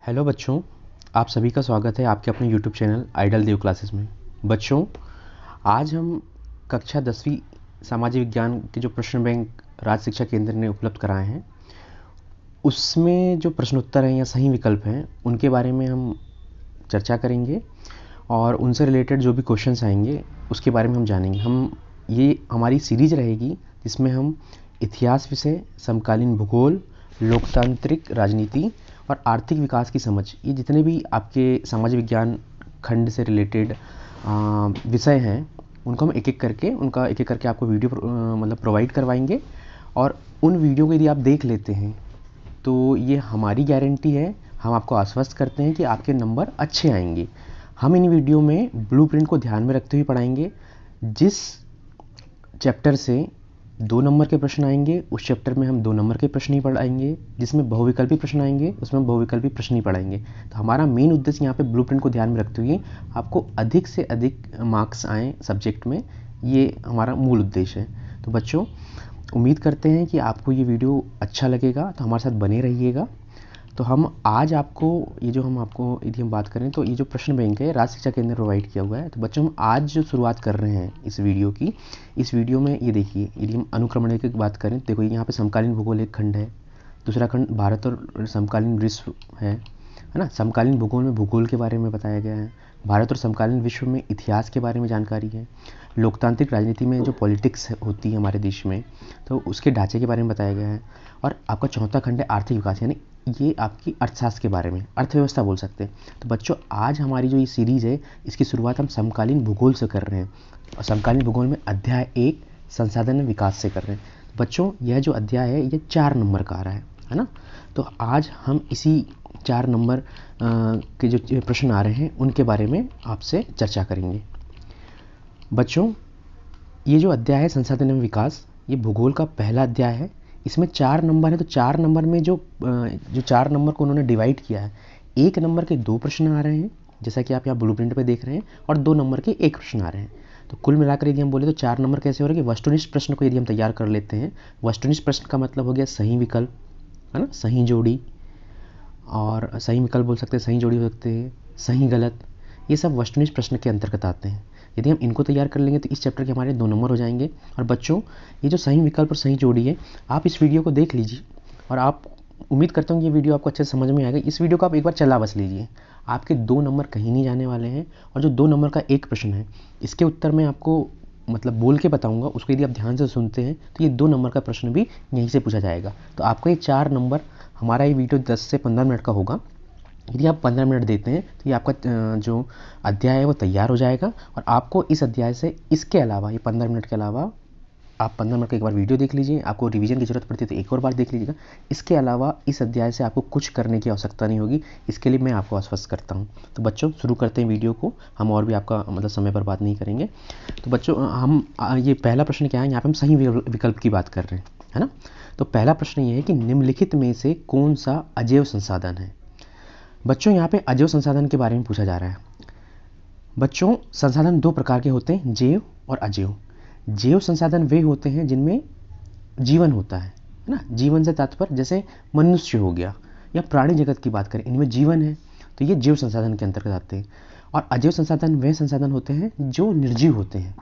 Hello बच्चों, आप सभी का स्वागत है आपके अपने यूट्यूब चैनल आइडल देव क्लासेस में। बच्चों, आज हम कक्षा 10वीं सामाजिक विज्ञान के जो प्रश्न बैंक राज्य शिक्षा केंद्र ने उपलब्ध कराए हैं, उसमें जो प्रश्नोत्तर हैं या सही विकल्प हैं, उनके बारे में हम चर्चा करेंगे और उनसे रिलेटेड जो भी क्वेश्चंस आएंगे उसके बारे में हम जानेंगे। ये हमारी सीरीज रहेगी जिसमें हम इतिहास विषय, समकालीन भूगोल, लोकतांत्रिक राजनीति और आर्थिक विकास की समझ, ये जितने भी आपके सामाजिक विज्ञान खंड से रिलेटेड विषय हैं, उनको हम एक एक करके आपको वीडियो मतलब प्रोवाइड करवाएंगे। और उन वीडियो को यदि आप देख लेते हैं तो ये हमारी गारंटी है, हम आपको आश्वस्त करते हैं कि आपके नंबर अच्छे आएंगे। हम इन वीडियो में ब्लूप्रिंट को ध्यान में रखते हुए पढ़ाएंगे। जिस चैप्टर से 2 नंबर के प्रश्न आएंगे उस चैप्टर में हम 2 नंबर के प्रश्न ही पढ़ाएंगे, जिसमें बहुविकल्पी प्रश्न आएंगे उसमें हम बहुविकल्पी प्रश्न ही पढ़ाएंगे। तो हमारा मेन उद्देश्य यहाँ पे ब्लूप्रिंट को ध्यान में रखते हुए आपको अधिक से अधिक मार्क्स आएँ सब्जेक्ट में, ये हमारा मूल उद्देश्य है। तो बच्चों, उम्मीद करते हैं कि आपको ये वीडियो अच्छा लगेगा, तो हमारे साथ बने रहिएगा। तो हम आज आपको यदि हम बात करें तो ये जो प्रश्न बैंक है राज्य शिक्षा केंद्र प्रोवाइड किया हुआ है। तो बच्चों, हम आज जो शुरुआत कर रहे हैं इस वीडियो में ये देखिए, यदि हम अनुक्रमण की बात करें, देखो यहाँ पे समकालीन भूगोल एक खंड है, दूसरा खंड भारत और समकालीन विश्व है ना। समकालीन भूगोल में भूगोल के बारे में बताया गया है, भारत और समकालीन विश्व में इतिहास के बारे में जानकारी है, लोकतांत्रिक राजनीति में जो पॉलिटिक्स होती है हमारे देश में, तो उसके ढांचे के बारे में बताया गया है। और आपका चौथा खंड है आर्थिक विकास, यानी ये आपकी अर्थशास्त्र के बारे में, अर्थव्यवस्था बोल सकते हैं। तो बच्चों, आज हमारी जो ये सीरीज़ है इसकी शुरुआत हम समकालीन भूगोल से कर रहे हैं और समकालीन भूगोल में अध्याय 1 संसाधन विकास से कर रहे हैं। तो बच्चों, यह जो अध्याय है ये 4 नंबर का आ रहा है ना। तो आज हम इसी 4 नंबर के जो प्रश्न आ रहे हैं उनके बारे में आपसे चर्चा करेंगे। बच्चों, ये जो अध्याय है संसाधन एवं विकास, ये भूगोल का पहला अध्याय है। इसमें 4 नंबर है, तो 4 नंबर में जो 4 नंबर को उन्होंने डिवाइड किया है, 1 नंबर के 2 प्रश्न आ रहे हैं जैसा कि आप यहाँ ब्लूप्रिंट पे देख रहे हैं, और 2 नंबर के 1 प्रश्न आ रहे हैं। तो कुल मिलाकर यदि हम बोले तो 4 नंबर कैसे हो रहे हैं कि वस्तुनिष्ठ प्रश्न को यदि हम तैयार कर लेते हैं, वस्तुनिष्ठ प्रश्न का मतलब हो गया सही विकल्प, है ना, सही जोड़ी, और सही विकल्प बोल सकते हैं, सही जोड़ी हो सकते हैं, सही गलत, ये सब वस्तुनिष्ठ प्रश्न के अंतर्गत आते हैं। यदि हम इनको तैयार कर लेंगे तो इस चैप्टर के हमारे 2 नंबर हो जाएंगे। और बच्चों, ये जो सही विकल्प और सही जोड़ी है, आप इस वीडियो को देख लीजिए और आप, उम्मीद करता हूँ ये वीडियो आपको अच्छे से समझ में आएगा। इस वीडियो को आप एक बार चला बस लीजिए, आपके 2 नंबर कहीं नहीं जाने वाले हैं। और जो 2 नंबर का 1 प्रश्न है, इसके उत्तर मैं आपको मतलब बोल के बताऊंगा, उसको यदि आप ध्यान से सुनते हैं तो ये 2 नंबर का प्रश्न भी यहीं से पूछा जाएगा। तो आपका ये 4 नंबर, हमारा ये वीडियो 10 से 15 मिनट का होगा। यदि आप 15 मिनट देते हैं तो ये आपका जो अध्याय है वो तैयार हो जाएगा। और आपको इस अध्याय से, इसके अलावा, ये 15 मिनट के अलावा, आप 15 मिनट का एक बार वीडियो देख लीजिए, आपको रिवीजन की ज़रूरत पड़ती है तो एक और बार देख लीजिएगा। इसके अलावा इस अध्याय से आपको कुछ करने की आवश्यकता नहीं होगी, इसके लिए मैं आपको आश्वस्त करता हूँ। तो बच्चों, शुरू करते हैं वीडियो को, हम और भी आपका मतलब समय पर बात नहीं करेंगे। तो बच्चों, हम ये पहला प्रश्न क्या है, यहाँ पर हम सही विकल्प की बात कर रहे हैं, है ना। तो पहला प्रश्न ये है कि निम्नलिखित में से कौन सा अजैव संसाधन है। बच्चों, यहाँ पे अजैव संसाधन के बारे में पूछा जा रहा है। बच्चों, संसाधन 2 प्रकार के होते हैं, जैव और अजैव। जैव संसाधन वे होते हैं जिनमें जीवन होता है ना। जीवन से तात्पर्य जैसे मनुष्य हो गया या प्राणी जगत की बात करें, इनमें जीवन है, तो ये जैव संसाधन के अंतर्गत आते हैं। और अजैव संसाधन वे संसाधन होते हैं जो निर्जीव होते हैं।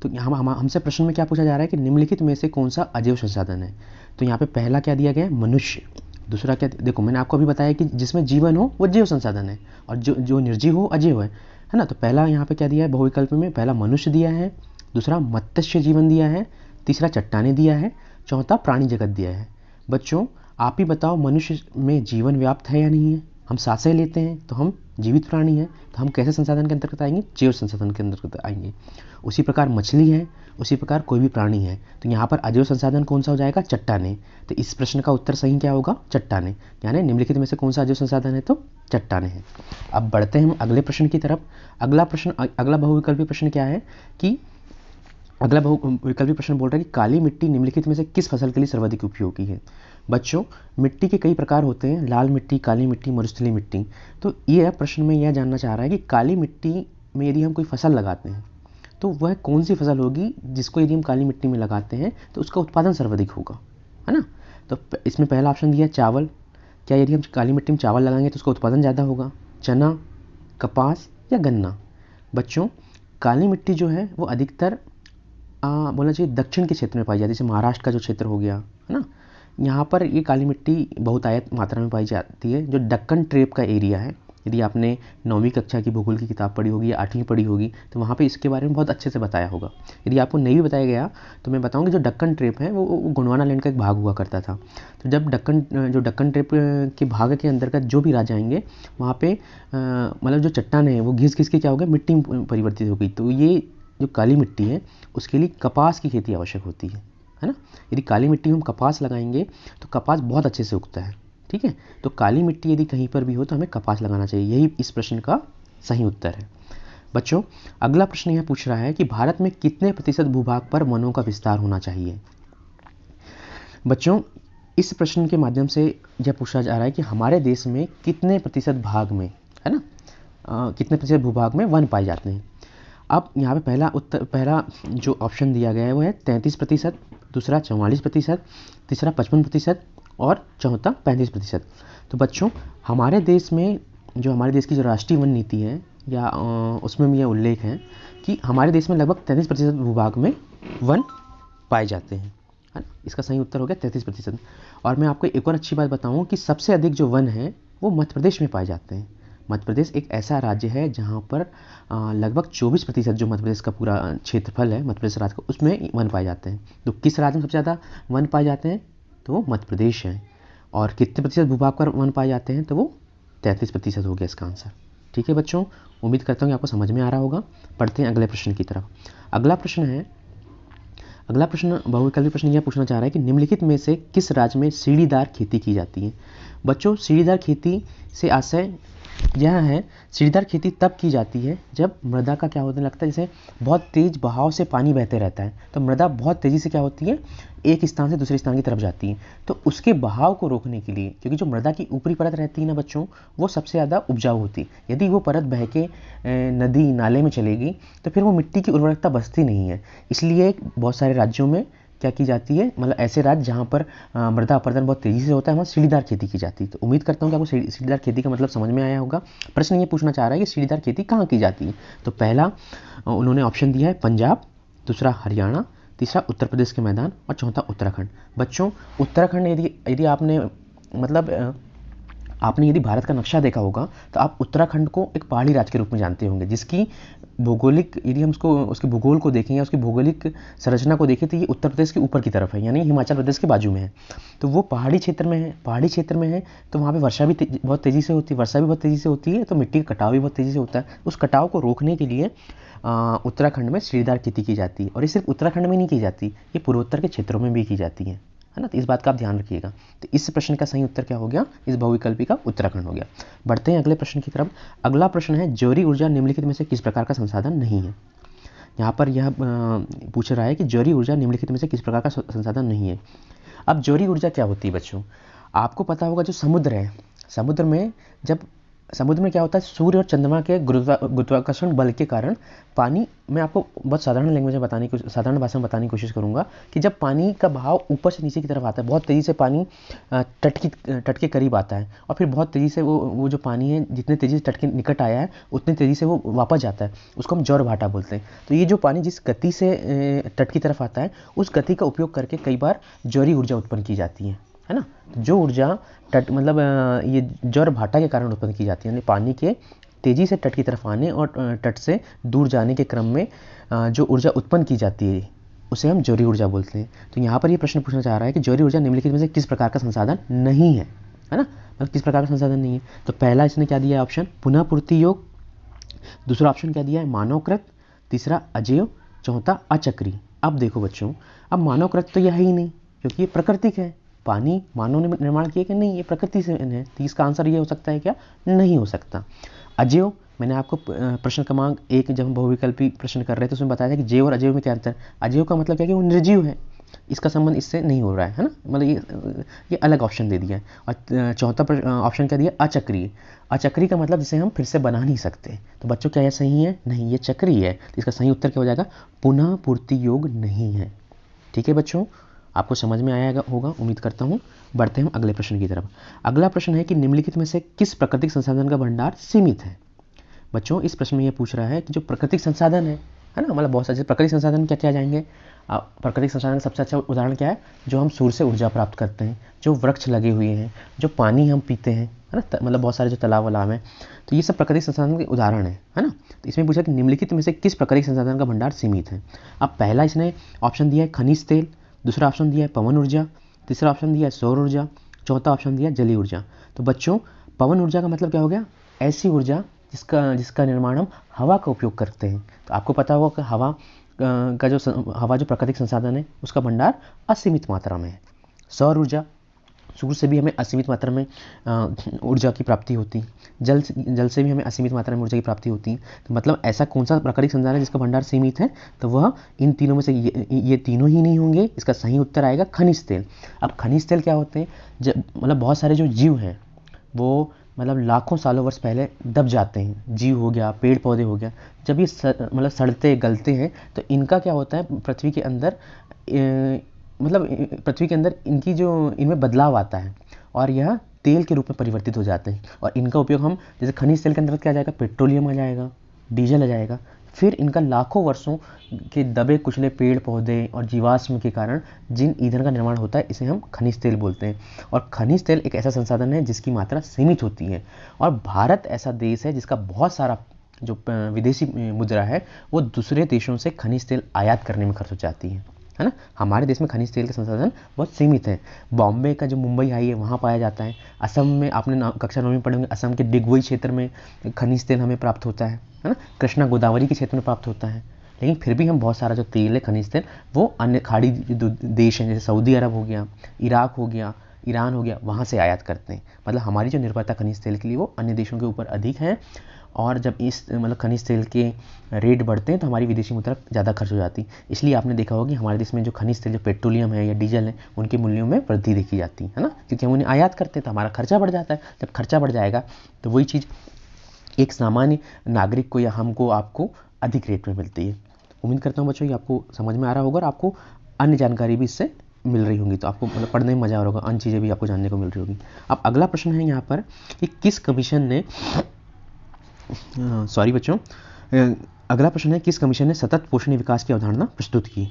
तो यहाँ हमसे प्रश्न में क्या पूछा जा रहा है कि निम्नलिखित में से कौन सा अजैव संसाधन है। तो यहाँ पे पहला क्या दिया गया है, मनुष्य। दूसरा क्या, देखो मैंने आपको अभी बताया कि जिसमें जीवन हो वो जैव संसाधन है, और जो निर्जीव हो अजैव है ना। तो पहला यहाँ पे क्या दिया है बहुविकल्प में, पहला मनुष्य दिया है, दूसरा मत्स्य जीवन दिया है, तीसरा चट्टाने दिया है, चौथा प्राणी जगत दिया है। बच्चों, आप ही बताओ, मनुष्य में जीवन व्याप्त है या नहीं है। हम सांसें लेते हैं तो हम जीवित प्राणी हैं, तो हम कैसे संसाधन के अंतर्गत आएंगे, जैव संसाधन के अंतर्गत आएंगे। उसी प्रकार मछली है, उसी प्रकार कोई भी प्राणी है, तो यहाँ पर अजैव संसाधन कौन सा हो जाएगा, चट्टाने। तो इस प्रश्न का उत्तर सही क्या होगा, चट्टाने, यानी निम्नलिखित में से कौन सा अजैव संसाधन है, तो चट्टाने है। अब बढ़ते हैं हम अगले प्रश्न की तरफ। अगला बहुविकल्पी प्रश्न क्या है कि अगला बहुविकल्पी प्रश्न बोल रहा है कि काली मिट्टी निम्नलिखित में से किस फसल के लिए सर्वाधिक उपयोगी है। बच्चों, मिट्टी के कई प्रकार होते हैं, लाल मिट्टी, काली मिट्टी, मरुस्थलीय मिट्टी। तो यह प्रश्न में यह जानना चाह रहा है कि काली मिट्टी में यदि हम कोई फसल लगाते हैं तो वह कौन सी फसल होगी जिसको यदि हम काली मिट्टी में लगाते हैं तो उसका उत्पादन सर्वाधिक होगा, है ना। तो इसमें पहला ऑप्शन दिया चावल, क्या यदि हम काली मिट्टी में चावल लगाएंगे तो उसका उत्पादन ज़्यादा होगा? चना, कपास या गन्ना? बच्चों, काली मिट्टी जो है वो अधिकतर बोलना चाहिए दक्षिण के क्षेत्र में पाई जाती है, जैसे महाराष्ट्र का जो क्षेत्र हो गया, है ना, यहाँ पर ये काली मिट्टी बहुतायत मात्रा में पाई जाती है। जो दक्कन ट्रेप का एरिया है, यदि आपने 9वीं कक्षा की भूगोल की किताब पढ़ी होगी या 8वीं पढ़ी होगी तो वहाँ पे इसके बारे में बहुत अच्छे से बताया होगा। यदि आपको नहीं भी बताया गया तो मैं बताऊँगी, जो दक्कन ट्रेप है वो गोंडवाना लैंड का एक भाग हुआ करता था। तो जब दक्कन ट्रेप के भाग के अंतर्गत जो भी राजा आएंगे वहाँ पे मतलब जो चट्टान है वो घिस घिस के क्या हो गया, मिट्टी में परिवर्तित हो गई। तो ये जो काली मिट्टी है उसके लिए कपास की खेती आवश्यक होती है ना। यदि काली मिट्टी में हम कपास लगाएंगे तो कपास बहुत अच्छे से उगता है। ठीक है, तो काली मिट्टी यदि कहीं पर भी हो तो हमें कपास लगाना चाहिए। यही इस प्रश्न का सही उत्तर है। बच्चों, अगला प्रश्न यह पूछ रहा है कि भारत में कितने प्रतिशत भूभाग पर वनों का विस्तार होना चाहिए? बच्चों, इस प्रश्न के माध्यम से यह पूछा जा रहा है कि हमारे देश में कितने प्रतिशत भाग में, है ना, कितने प्रतिशत भूभाग में वन पाए जाते हैं। अब यहाँ पे पहला जो ऑप्शन दिया गया है वो है 33%, दूसरा 44%, तीसरा 55% और चौथा 35%। तो बच्चों, हमारे देश में हमारे देश की जो राष्ट्रीय वन नीति है या उसमें भी यह उल्लेख है कि हमारे देश में लगभग 33% भूभाग में वन पाए जाते हैं, है ना। इसका सही उत्तर हो गया 33%। और मैं आपको एक और अच्छी बात बताऊं कि सबसे अधिक जो वन है वो मध्य प्रदेश में पाए जाते हैं। मध्य प्रदेश एक ऐसा राज्य है जहाँ पर लगभग 24% जो मध्य प्रदेश का पूरा क्षेत्रफल है मध्य प्रदेश राज्य का, उसमें वन पाए जाते हैं। तो किस राज्य में सबसे ज़्यादा वन पाए जाते हैं? तो वो मध्य प्रदेश है। और कितने प्रतिशत भूभाग पर वन पाए जाते हैं? तो वो 33% हो गया इसका आंसर। ठीक है बच्चों, उम्मीद करता हूँ कि आपको समझ में आ रहा होगा। पढ़ते हैं अगले प्रश्न की तरफ। अगला प्रश्न बहुविकल्पी प्रश्न यह पूछना चाह रहा है कि निम्नलिखित में से किस राज्य में सीढ़ीदार खेती की जाती है? बच्चों, सीढ़ीदार खेती से आशय यह है, सीढ़ीदार खेती तब की जाती है जब मृदा का क्या होने लगता है, जैसे बहुत तेज बहाव से पानी बहते रहता है तो मृदा बहुत तेज़ी से क्या होती है, एक स्थान से दूसरे स्थान की तरफ जाती है। तो उसके बहाव को रोकने के लिए, क्योंकि जो मृदा की ऊपरी परत रहती है ना बच्चों, वो सबसे ज़्यादा उपजाऊ होती है। यदि वो परत बह के नदी नाले में चलेगी तो फिर वो मिट्टी की उर्वरकता बचती नहीं है। इसलिए बहुत सारे राज्यों में क्या की जाती है, मतलब ऐसे राज्य जहाँ पर मृदा अपरदन बहुत तेज़ी से होता है वहाँ सीढ़ीदार खेती की जाती है। तो उम्मीद करता हूँ कि आपको सीढ़ीदार खेती का मतलब समझ में आया होगा। प्रश्न ये पूछना चाह रहा है कि सीढ़ीदार खेती कहाँ की जाती है। तो पहला उन्होंने ऑप्शन दिया है पंजाब, दूसरा हरियाणा, तीसरा उत्तर प्रदेश के मैदान और चौथा उत्तराखंड। बच्चों, उत्तराखंड यदि आपने यदि भारत का नक्शा देखा होगा तो आप उत्तराखंड को एक पहाड़ी राज्य के रूप में जानते होंगे, जिसकी भौगोलिक, यदि हम उसके भूगोल को देखें या उसकी भौगोलिक संरचना को देखें तो ये उत्तर प्रदेश के ऊपर की तरफ है, यानी हिमाचल प्रदेश के बाजू में है। तो वो पहाड़ी क्षेत्र में है तो वहाँ पे वर्षा भी बहुत तेज़ी से होती है, तो मिट्टी का कटाव भी बहुत तेज़ी से होता है। उस कटाव को रोकने के लिए उत्तराखंड में सीढ़ीदार खेती की जाती है। और ये सिर्फ उत्तराखंड में नहीं की जाती, ये पूर्वोत्तर के क्षेत्रों में भी की जाती है ना। तो इस बात का आप ध्यान रखिएगा। तो इस प्रश्न का सही उत्तर क्या हो गया, इस बहुविकल्पी का उत्तराखंड हो गया। बढ़ते हैं अगले प्रश्न की तरफ। अगला प्रश्न है, जौहरी ऊर्जा निम्नलिखित में से किस प्रकार का संसाधन नहीं है? यहाँ पर यह पूछ रहा है कि जौहरी ऊर्जा निम्नलिखित में से किस प्रकार का संसाधन नहीं है। अब जौहरी ऊर्जा क्या होती है बच्चों? आपको पता होगा जो समुद्र है, समुद्र में क्या होता है, सूर्य और चंद्रमा के गुरुत्वाकर्षण बल के कारण पानी, मैं आपको बहुत साधारण भाषा में बताने की कोशिश करूंगा कि जब पानी का बहाव ऊपर से नीचे की तरफ आता है, बहुत तेज़ी से पानी तट के करीब आता है और फिर बहुत तेज़ी से वो जो पानी है, जितने तेज़ी से तट के निकट आया है उतनी तेज़ी से वो वापस जाता है, उसको हम ज्वार भाटा बोलते हैं। तो ये जो पानी जिस गति से तट की तरफ आता है, उस गति का उपयोग करके कई बार जौहरी ऊर्जा उत्पन्न की जाती है ना। जो ऊर्जा ये ज्वार भाटा के कारण उत्पन्न की जाती है, यानी पानी के तेज़ी से तट की तरफ आने और तट से दूर जाने के क्रम में जो ऊर्जा उत्पन्न की जाती है उसे हम जौहरी ऊर्जा बोलते हैं। तो यहाँ पर ये प्रश्न पूछना चाह रहा है कि जौहरी ऊर्जा निम्नलिखित में से किस प्रकार का संसाधन नहीं है ना, मतलब किस प्रकार का संसाधन नहीं है। तो पहला इसने क्या दिया है ऑप्शन, पुनः पूर्ति योग, दूसरा ऑप्शन क्या दिया है, मानवकृत, तीसरा अजेय, चौथा अचक्री। अब देखो बच्चों, अब मानवकृत तो यह है ही नहीं क्योंकि ये प्राकृतिक है, पानी मानव ने निर्माण किया कि नहीं, ये प्रकृति से है। तो इसका आंसर ये हो सकता है क्या, नहीं हो सकता। अजेय, मैंने आपको प्रश्न क्रमांक 1 जब हम बहुविकल्पी प्रश्न कर रहे थे तो उसमें बताया था कि जैव और अजेय में क्या अंतर। अजेय का मतलब क्या है कि वो निर्जीव है, इसका संबंध इससे नहीं हो रहा है ना, मतलब ये अलग ऑप्शन दे दिया है। और चौथा ऑप्शन क्या दिया, अचक्रीय। अचक्रीय का मतलब जिसे हम फिर से बना नहीं सकते। तो बच्चों क्या यह सही है, नहीं, ये चक्रीय है। तो इसका सही उत्तर क्या हो जाएगा, पुनः पूर्ति योग नहीं है। ठीक है बच्चों, आपको समझ में आया होगा उम्मीद करता हूँ। बढ़ते हैं हम अगले प्रश्न की तरफ। अगला प्रश्न है कि निम्नलिखित में से किस प्राकृतिक संसाधन का भंडार सीमित है। बच्चों इस प्रश्न में ये पूछ रहा है कि जो प्राकृतिक संसाधन है ना, मतलब बहुत सारे प्राकृतिक संसाधन क्या क्या जाएंगे। प्राकृतिक संसाधन का सबसे अच्छा उदाहरण क्या है, जो हम सूर्य से ऊर्जा प्राप्त करते हैं, जो वृक्ष लगे हुए हैं, जो पानी हम पीते हैं, है ना, मतलब बहुत सारे जो तालाब वालाब हैं, तो ये सब प्राकृतिक संसाधन के उदाहरण है ना। तो इसमें पूछा कि निम्नलिखित में से किस प्राकृतिक संसाधन का भंडार सीमित है। अब पहला इसने ऑप्शन दिया है खनिज तेल, दूसरा ऑप्शन दिया है पवन ऊर्जा, तीसरा ऑप्शन दिया है सौर ऊर्जा, चौथा ऑप्शन दिया है जलीय ऊर्जा। तो बच्चों पवन ऊर्जा का मतलब क्या हो गया, ऐसी ऊर्जा जिसका निर्माण हम हवा का उपयोग करते हैं। तो आपको पता होगा कि हवा जो प्राकृतिक संसाधन है उसका भंडार असीमित मात्रा में है। सौर ऊर्जा, सूर्य से भी हमें असीमित मात्रा में ऊर्जा की प्राप्ति होती है, जल से भी हमें असीमित मात्रा में ऊर्जा की प्राप्ति होती है। तो मतलब ऐसा कौन सा प्राकृतिक संसाधन है जिसका भंडार सीमित है, तो वह इन तीनों में से ये तीनों ही नहीं होंगे। इसका सही उत्तर आएगा खनिज तेल। अब खनिज तेल क्या होते हैं, जब मतलब बहुत सारे जो जीव हैं वो मतलब लाखों सालों वर्ष पहले दब जाते हैं, जीव हो गया, पेड़ पौधे हो गया, जब ये मतलब सड़ते गलते हैं तो इनका क्या होता है, पृथ्वी के अंदर इनमें बदलाव आता है और यह तेल के रूप में परिवर्तित हो जाते हैं। और इनका उपयोग हम जैसे खनिज तेल के अंदर क्या आ जाएगा, पेट्रोलियम आ जाएगा, डीजल आ जाएगा। फिर इनका लाखों वर्षों के दबे कुचले पेड़ पौधे और जीवाश्म के कारण जिन ईंधन का निर्माण होता है इसे हम खनिज तेल बोलते हैं। और खनिज तेल एक ऐसा संसाधन है जिसकी मात्रा सीमित होती है। और भारत ऐसा देश है जिसका बहुत सारा जो विदेशी मुद्रा है वो दूसरे देशों से खनिज तेल आयात करने में खर्च हो जाती है ना। हमारे देश में खनिज तेल के संसाधन बहुत सीमित है। बॉम्बे का जो मुंबई हाई है वहाँ पाया जाता है। असम में आपने कक्षा 9 में पढ़े होंगे, असम के डिगबोई क्षेत्र में खनिज तेल हमें प्राप्त होता है ना। कृष्णा गोदावरी के क्षेत्र में प्राप्त होता है। लेकिन फिर भी हम बहुत सारा जो तेल है खनिज तेल वो अन्य खाड़ी देश हैं, जैसे सऊदी अरब हो गया, इराक हो गया, ईरान हो गया, वहाँ से आयात करते हैं। मतलब हमारी जो निर्भरता खनिज तेल के लिए वो अन्य देशों के ऊपर अधिक है। और जब इस मतलब खनिज तेल के रेट बढ़ते हैं तो हमारी विदेशी मुद्रा ज़्यादा खर्च हो जाती है। इसलिए आपने देखा होगा कि हमारे देश में जो खनिज तेल, जो पेट्रोलियम है या डीजल है, उनके मूल्यों में वृद्धि देखी जाती है ना, क्योंकि हम उन्हें आयात करते हैं तो हमारा खर्चा बढ़ जाता है। जब खर्चा बढ़ जाएगा तो वही चीज़ एक सामान्य नागरिक को या हमको आपको अधिक रेट में मिलती है। उम्मीद करता हूँ बच्चों ये आपको समझ में आ रहा होगा और आपको अन्य जानकारी भी इससे मिल रही होंगी, तो आपको मतलब पढ़ने में मज़ा आ रहा होगा, अन्य चीज़ें भी आपको जानने को मिल रही होगी। अब अगला प्रश्न है यहाँ पर कि किस कमीशन ने अगला प्रश्न है किस कमीशन ने सतत पोषणीय विकास की अवधारणा प्रस्तुत की,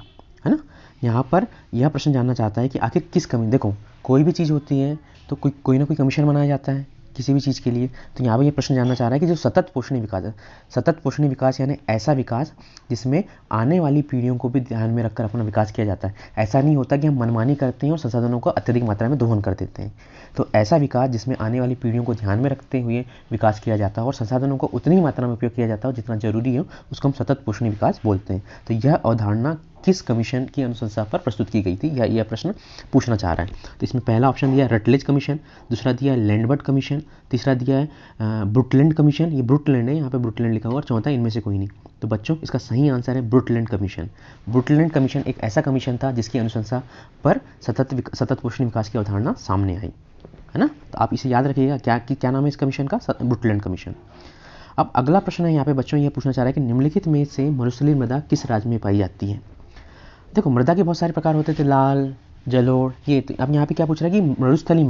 है ना। यहाँ पर यह प्रश्न जानना चाहता है कि आखिर किस कमी, देखो कोई भी चीज़ होती है तो कोई ना कोई कमीशन बनाया जाता है किसी भी चीज़ के लिए। तो यहाँ पर यह प्रश्न जानना चाह रहा है कि जो सतत पोषणीय विकास है, सतत पोषणीय विकास यानी ऐसा विकास जिसमें आने वाली पीढ़ियों को भी ध्यान में रखकर अपना विकास किया जाता है। ऐसा नहीं होता कि हम मनमानी करते हैं और संसाधनों को अत्यधिक मात्रा में दोहन कर देते हैं। तो ऐसा विकास जिसमें आने वाली पीढ़ियों को ध्यान में रखते हुए विकास किया जाता है और संसाधनों को उतनी मात्रा में उपयोग किया जाता है जितना जरूरी हो, उसको हम सतत पोषणीय विकास बोलते हैं। तो यह अवधारणा किस कमीशन की अनुशंसा पर प्रस्तुत की गई थी, यह प्रश्न पूछना चाह रहा है। तो इसमें पहला ऑप्शन दिया है रटलेज कमीशन, दूसरा दिया है लैंडबर्ट कमीशन, तीसरा दिया है ब्रुटलैंड कमीशन, ये ब्रुटलैंड है, यहाँ पे ब्रुटलैंड लिखा हुआ, और चौथा इनमें से कोई नहीं। तो बच्चों इसका सही आंसर है ब्रुटलैंड कमीशन। ब्रुटलैंड कमीशन एक ऐसा कमीशन था जिसकी अनुशंसा पर सतत पोषणीय विकास की अवधारणा सामने आई, है ना। तो आप इसे याद रखिएगा, क्या नाम है इस कमीशन का, ब्रुटलैंड कमीशन। अब अगला प्रश्न है यहाँ पे बच्चों, ये पूछना चाह रहा है कि निम्नलिखित में से मरुस्थलीय मृदा किस राज्य में पाई जाती है। देखो मृदा के बहुत सारे प्रकार होते थे, लाल, जलोढ़, ये। तो अब यहाँ पे क्या पूछ रहा है कि मरुस्थलीय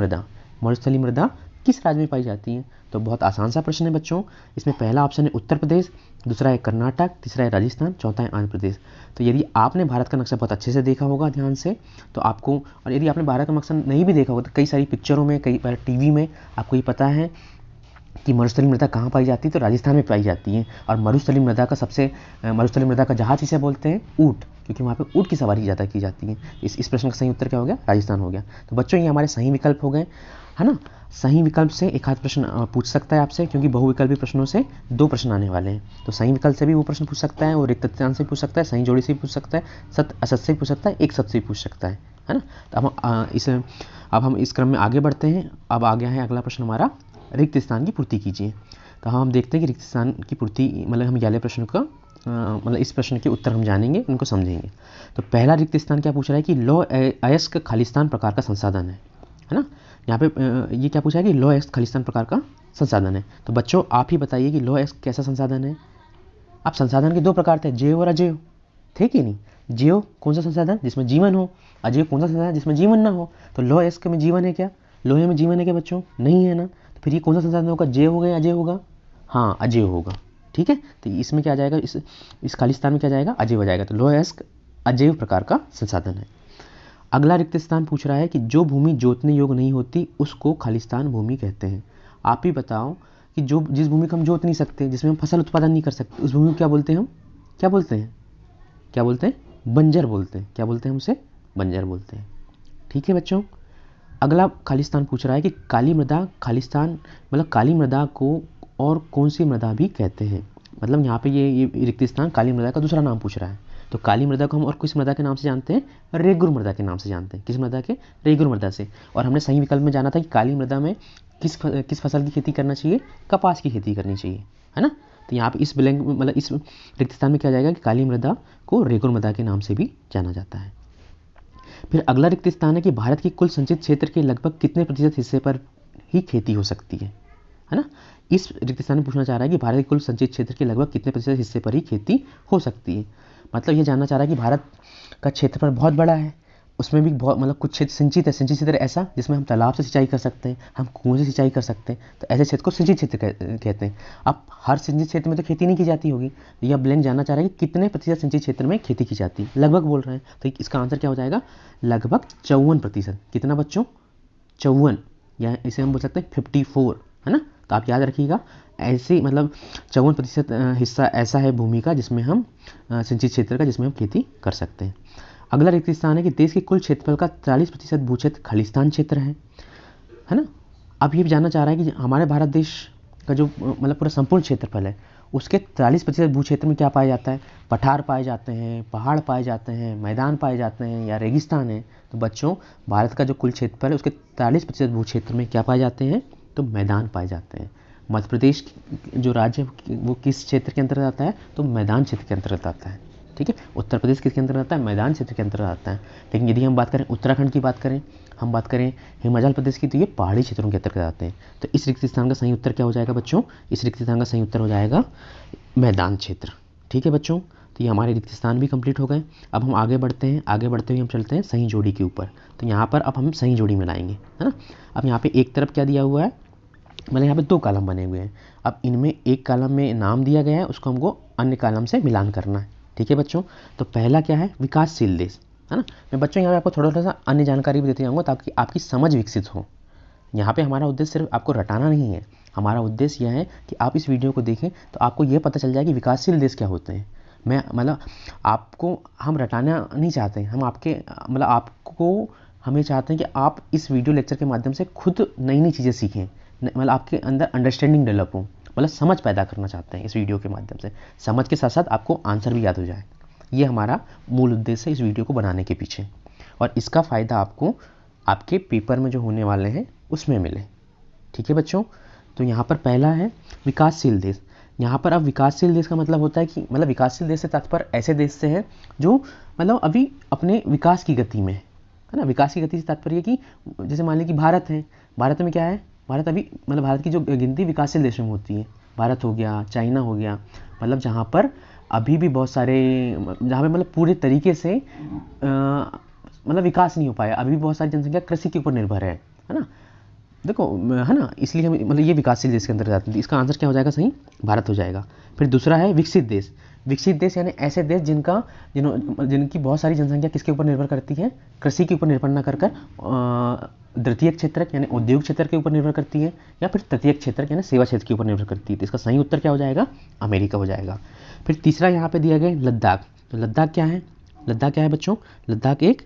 मृदा किस राज्य में पाई जाती है। तो बहुत आसान सा प्रश्न है बच्चों। इसमें पहला ऑप्शन है उत्तर प्रदेश, दूसरा है कर्नाटक, तीसरा है राजस्थान, चौथा है आंध्र प्रदेश। तो यदि आपने भारत का नक्शा बहुत अच्छे से देखा होगा ध्यान से तो आपको, और यदि आपने भारत का नक्शा नहीं भी देखा होगा तो कई सारी पिक्चरों में, कई बार टीवी में आपको ये पता है कि मरुस्थलीय मृदा कहाँ पाई जाती है, तो राजस्थान में पाई जाती है। और मरुस्थलीय मृदा का जहाज इसे बोलते हैं ऊँट, क्योंकि वहाँ पे ऊँट की सवारी ज़्यादा की जाती है। इस प्रश्न का सही उत्तर क्या हो गया, राजस्थान हो गया। तो बच्चों ये हमारे सही विकल्प हो गए, है ना। सही विकल्प से एक आध प्रश्न पूछ सकता है आपसे, क्योंकि बहुविकल्पी प्रश्नों से 2 प्रश्न आने वाले हैं। तो सही विकल्प से भी वो प्रश्न पूछ सकता है, और रिक्त तथ्यांश से पूछ सकता है, सही जोड़ी से भी पूछ सकता है, सत्य असत्य से पूछ सकता है, एक सत्य से भी पूछ सकता है ना। तो अब हम इस क्रम में आगे बढ़ते हैं। अब आ गया है अगला प्रश्न हमारा, रिक्त स्थान की पूर्ति कीजिए। तो हम देखते हैं कि रिक्त स्थान की पूर्ति, मतलब हम पहले प्रश्न का मतलब इस प्रश्न के उत्तर हम जानेंगे, उनको समझेंगे। तो पहला रिक्त स्थान क्या पूछ रहा है कि लौह अयस्क खालिस्तान प्रकार का संसाधन है ना। यहाँ पे ये क्या पूछा है कि लौह अयस्क खालिस्तान प्रकार का संसाधन है। तो बच्चों आप ही बताइए कि लौह अयस्क कैसा संसाधन है। अब संसाधन के 2 प्रकार थे, जैव और अजैव, थे कि नहीं। जीव कौन सा संसाधन जिसमें जीवन हो, अजीव कौन सा संसाधन जिसमें जीवन ना हो। तो लौह अयस्क में जीवन है क्या? लोहे में जीवन है क्या बच्चों? नहीं है ना। तो फिर ये कौन सा संसाधन होगा? जैव होगा या अजैव होगा? हाँ, अजैव होगा। ठीक है, तो इसमें क्या आ जाएगा, इस खालिस्तान में क्या जाएगा? अजैव हो जाएगा। तो लौह अयस्क अजैव प्रकार का संसाधन है। अगला रिक्त स्थान पूछ रहा है कि जो भूमि जोतने योग्य नहीं होती उसको खालिस्तान भूमि कहते हैं। आप ही बताओ कि जो जिस भूमि को हम जोत नहीं सकते, जिसमें हम फसल उत्पादन नहीं कर सकते, उस भूमि को क्या बोलते हैं हम? क्या बोलते हैं? क्या बोलते हैं? बंजर बोलते हैं। क्या बोलते हैं? हमसे बंजर बोलते हैं। ठीक है बच्चों, अगला खालिस्तान पूछ रहा है कि काली मृदा खालिस्तान मतलब काली मृदा को और कौन सी मृदा भी कहते हैं। मतलब यहाँ पे ये रिक्त स्थान काली मृदा का दूसरा नाम पूछ रहा है। तो काली मृदा को हम और किस मृदा के नाम से जानते हैं? रेगुर मृदा के नाम से जानते हैं। किस मृदा के? रेगुर मृदा से। और हमने सही विकल्प में जाना था कि काली मृदा में किस फसल की खेती करना चाहिए? कपास की खेती करनी चाहिए, है ना। तो यहाँ पे इस ब्लैंक मतलब इस रिक्त स्थान में क्या जाएगा कि काली मृदा को रेगुर मृदा के नाम से भी जाना जाता है। फिर अगला रिक्त स्थान है कि भारत की कुल संचित क्षेत्र के लगभग कितने प्रतिशत हिस्से पर ही खेती हो सकती है ना। इस रिक्त स्थान में पूछना चाह रहा है कि भारत के कुल संचित क्षेत्र के लगभग कितने प्रतिशत हिस्से पर ही खेती हो सकती है। मतलब ये जानना चाह रहा है कि भारत का क्षेत्रफल बहुत बड़ा है, उसमें भी बहुत मतलब कुछ क्षेत्र सिंचित है। सिंचित क्षेत्र ऐसा जिसमें हम तालाब से सिंचाई कर सकते हैं, हम कुएं से सिंचाई कर सकते हैं, तो ऐसे क्षेत्र को सिंचित क्षेत्र कहते हैं। अब हर सिंचित क्षेत्र में तो खेती नहीं की जाती होगी, तो यह ब्लैंक जानना चाह रहा है कि कितने प्रतिशत सिंचित क्षेत्र में खेती की जाती है। लगभग बोल रहे हैं, तो इसका आंसर क्या हो जाएगा? लगभग 54%। कितना बच्चों? 54, या इसे हम बोल सकते हैं 54, है ना। तो आप याद रखिएगा, ऐसे मतलब 54% हिस्सा ऐसा है भूमि का जिसमें हम सिंचित क्षेत्र का जिसमें हम खेती कर सकते हैं। अगला रिक्त स्थान है कि देश के कुल क्षेत्रफल का 43% भू क्षेत्र खालिस्तान क्षेत्र है ना। अब ये भी जानना चाह रहा है कि हमारे भारत देश का जो मतलब पूरा संपूर्ण क्षेत्रफल है उसके 43% भू क्षेत्र में क्या पाया जाता है? पठार पाए जाते हैं, पहाड़ पाए जाते हैं, मैदान पाए जाते हैं या रेगिस्तान है। तो बच्चों, भारत का जो कुल क्षेत्रफल है उसके 43% भू क्षेत्र में क्या पाए जाते हैं? तो मैदान पाए जाते हैं। मध्य प्रदेश जो राज्य है वो किस क्षेत्र के अंतर्गत आता है? तो मैदान क्षेत्र के अंतर्गत आता है। ठीक है, उत्तर प्रदेश किसके अंतर्गत आता है? मैदान क्षेत्र के अंतर्गत आता है। लेकिन यदि हम बात करें उत्तराखंड की बात करें, हम बात करें हिमाचल प्रदेश की, तो ये पहाड़ी क्षेत्रों के अंतर्गत आते हैं। तो इस रिक्त स्थान का सही उत्तर क्या हो जाएगा बच्चों? इस रिक्त स्थान का सही उत्तर हो जाएगा मैदान क्षेत्र। ठीक है बच्चों, तो ये हमारे रिक्त स्थान भी कंप्लीट हो गए। अब हम आगे बढ़ते हैं, आगे बढ़ते हुए हम चलते हैं सही जोड़ी के ऊपर। तो यहाँ पर अब हम सही जोड़ी मिलाएंगे, है ना। अब यहाँ पे एक तरफ क्या दिया हुआ है? मतलब यहाँ पे 2 कॉलम बने हुए हैं। अब इनमें एक कॉलम में नाम दिया गया है, उसको हमको अन्य कॉलम से मिलान करना है। ठीक है बच्चों, तो पहला क्या है? विकासशील देश, है ना। मैं बच्चों यहाँ पे आपको थोड़ा सा अन्य जानकारी भी देते जाऊँगा ताकि आपकी समझ विकसित हो। यहाँ पे हमारा उद्देश्य सिर्फ आपको रटाना नहीं है, हमारा उद्देश्य यह है कि आप इस वीडियो को देखें तो आपको ये पता चल जाए कि विकासशील देश क्या होते हैं। मैं मतलब आपको हम रटाना नहीं चाहते हैं, हम आपके मतलब आपको हमें चाहते हैं कि आप इस वीडियो लेक्चर के माध्यम से खुद नई नई चीज़ें सीखें, मतलब आपके अंदर अंडरस्टैंडिंग डेवलप हो, मतलब समझ पैदा करना चाहते हैं इस वीडियो के माध्यम से। समझ के साथ साथ आपको आंसर भी याद हो जाए, ये हमारा मूल उद्देश्य है इस वीडियो को बनाने के पीछे। और इसका फ़ायदा आपको आपके पेपर में जो होने वाले हैं उसमें मिले। ठीक है बच्चों, तो यहाँ पर पहला है विकासशील देश। यहाँ पर अब विकासशील देश का मतलब होता है कि मतलब विकासशील देश से तात्पर्य ऐसे देश से है जो मतलब अभी अपने विकास की गति में है ना। विकास की गति से तात्पर्य कि जैसे मान लीजिए कि भारत है, भारत में क्या है? भारत अभी मतलब भारत की जो गिनती विकासशील देशों में होती है, भारत हो गया, चाइना हो गया, मतलब जहाँ पर अभी भी बहुत सारे जहाँ पे मतलब पूरे तरीके से मतलब विकास नहीं हो पाया, अभी भी बहुत सारी जनसंख्या कृषि के ऊपर निर्भर है ना। देखो है ना, इसलिए हम मतलब ये विकासशील देश के अंतर्गत आते हैं। इसका आंसर क्या हो जाएगा? सही भारत हो जाएगा। फिर दूसरा है विकसित देश। विकसित देश यानी ऐसे देश जिनकी बहुत सारी जनसंख्या किसके ऊपर निर्भर करती है? कृषि के ऊपर निर्भर न कर द्वितीय क्षेत्र यानी उद्योग क्षेत्र के ऊपर निर्भर करती है, या फिर तृतीय क्षेत्र यानी सेवा क्षेत्र के ऊपर निर्भर करती है। तो इसका सही उत्तर क्या हो जाएगा? अमेरिका हो जाएगा। फिर तीसरा यहाँ पे दिया गया लद्दाख। तो लद्दाख क्या है? लद्दाख क्या है बच्चों? लद्दाख एक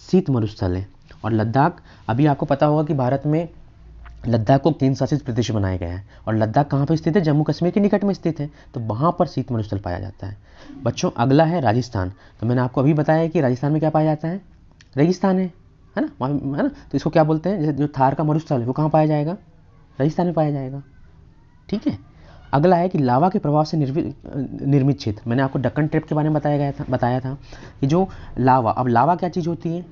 शीत मरुस्थल है। और लद्दाख अभी आपको पता होगा कि भारत में लद्दाख को केंद्र शासित प्रदेश बनाया गया है। और लद्दाख कहाँ पर स्थित है? जम्मू कश्मीर के निकट में स्थित है, तो वहाँ पर शीत मरुस्थल पाया जाता है। बच्चों अगला है राजस्थान। तो मैंने आपको अभी बताया कि राजस्थान में क्या पाया जाता है? रेगिस्तान है ना, है ना। तो इसको क्या बोलते हैं? जैसे जो थार का मरुस्थल है वो कहाँ पाया जाएगा? राजस्थान में पाया जाएगा। ठीक है, अगला है कि लावा के प्रभाव से निर्मित क्षेत्र। मैंने आपको दक्कन ट्रैप के बारे में बताया था कि जो लावा, अब लावा क्या चीज़ होती है?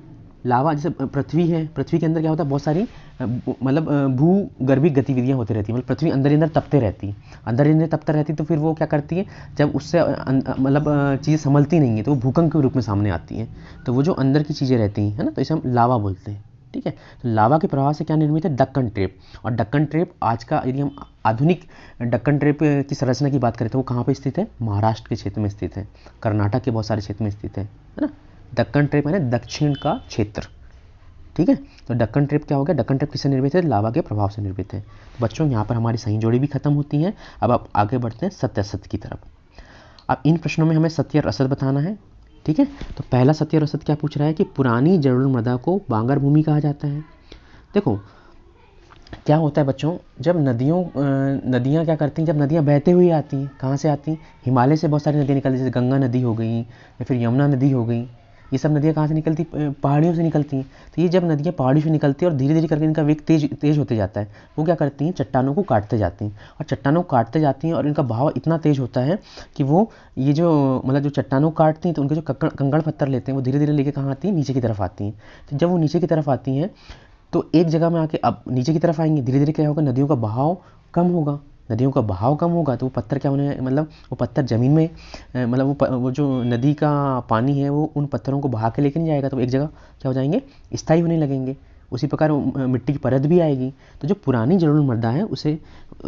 लावा जैसे पृथ्वी है, पृथ्वी के अंदर क्या होता है, बहुत सारी मतलब भूगर्भिक गतिविधियां होती रहती हैं, मतलब पृथ्वी अंदर ही अंदर तपते रहती है, अंदर ही अंदर तपते रहती है, तो फिर वो क्या करती है, जब उससे मतलब चीज़ें संभलती नहीं है तो वो भूकंप के रूप में सामने आती हैं। तो वो जो अंदर की चीज़ें रहती हैं, है ना, तो इसे हम लावा बोलते हैं। ठीक है, तो लावा के प्रभाव से क्या निर्मित है, दक्कन ट्रेप। और दक्कन ट्रेप आज का, यदि हम आधुनिक दक्कन ट्रेप की संरचना की बात करें तो वो कहाँ पे स्थित है, महाराष्ट्र के क्षेत्र में स्थित है, कर्नाटक के बहुत सारे क्षेत्र में स्थित है ना। दक्कन ट्रेप यानी दक्षिण का क्षेत्र। ठीक है, तो दक्कन ट्रेप क्या हो गया, दक्कन ट्रेप किससे निर्मित है, लावा के प्रभाव से निर्मित है। तो बच्चों यहाँ पर हमारी सही जोड़ी भी खत्म होती है। अब आप आगे बढ़ते हैं सत्य असत्य की तरफ। अब इन प्रश्नों में हमें सत्य और असत्य बताना है। ठीक है, तो पहला सत्य और असत्य क्या पूछ रहा है कि पुरानी जलोढ़ मृदा को बांगर भूमि कहा जाता है। देखो क्या होता है बच्चों, जब नदियाँ क्या करती हैं, जब नदियाँ बहते हुए आती हैं, कहाँ से आती हैं, हिमालय से बहुत सारी नदियाँ निकलती हैं, जैसे गंगा नदी हो गई या फिर यमुना नदी हो गई, ये सब नदियाँ कहाँ से निकलती, पहाड़ियों से निकलती हैं। तो ये जब नदियाँ पहाड़ियों से निकलती हैं और धीरे धीरे करके इनका वेग तेज होते जाता है, वो क्या करती हैं, चट्टानों को काटते जाती हैं, और चट्टानों को काटते जाती हैं और इनका बहाव इतना तेज होता है कि वो ये जो मतलब जो चट्टानों को काटती हैं तो उनके जो कंकड़ पत्थर लेते हैं वो धीरे धीरे लेके कहाँ आती हैं, नीचे की तरफ आती हैं। तो जब वो नीचे की तरफ आती हैं तो एक जगह में आके अब नीचे की तरफ आएंगे, धीरे धीरे क्या होगा, नदियों का बहाव कम होगा, नदियों का बहाव कम होगा तो वो पत्थर क्या होने, मतलब वो पत्थर ज़मीन में मतलब वो जो नदी का पानी है वो उन पत्थरों को बहा के लेके नहीं जाएगा, तो एक जगह क्या हो जाएंगे, स्थायी होने लगेंगे। उसी प्रकार मिट्टी की परत भी आएगी। तो जो पुरानी जलोढ़ मृदा है उसे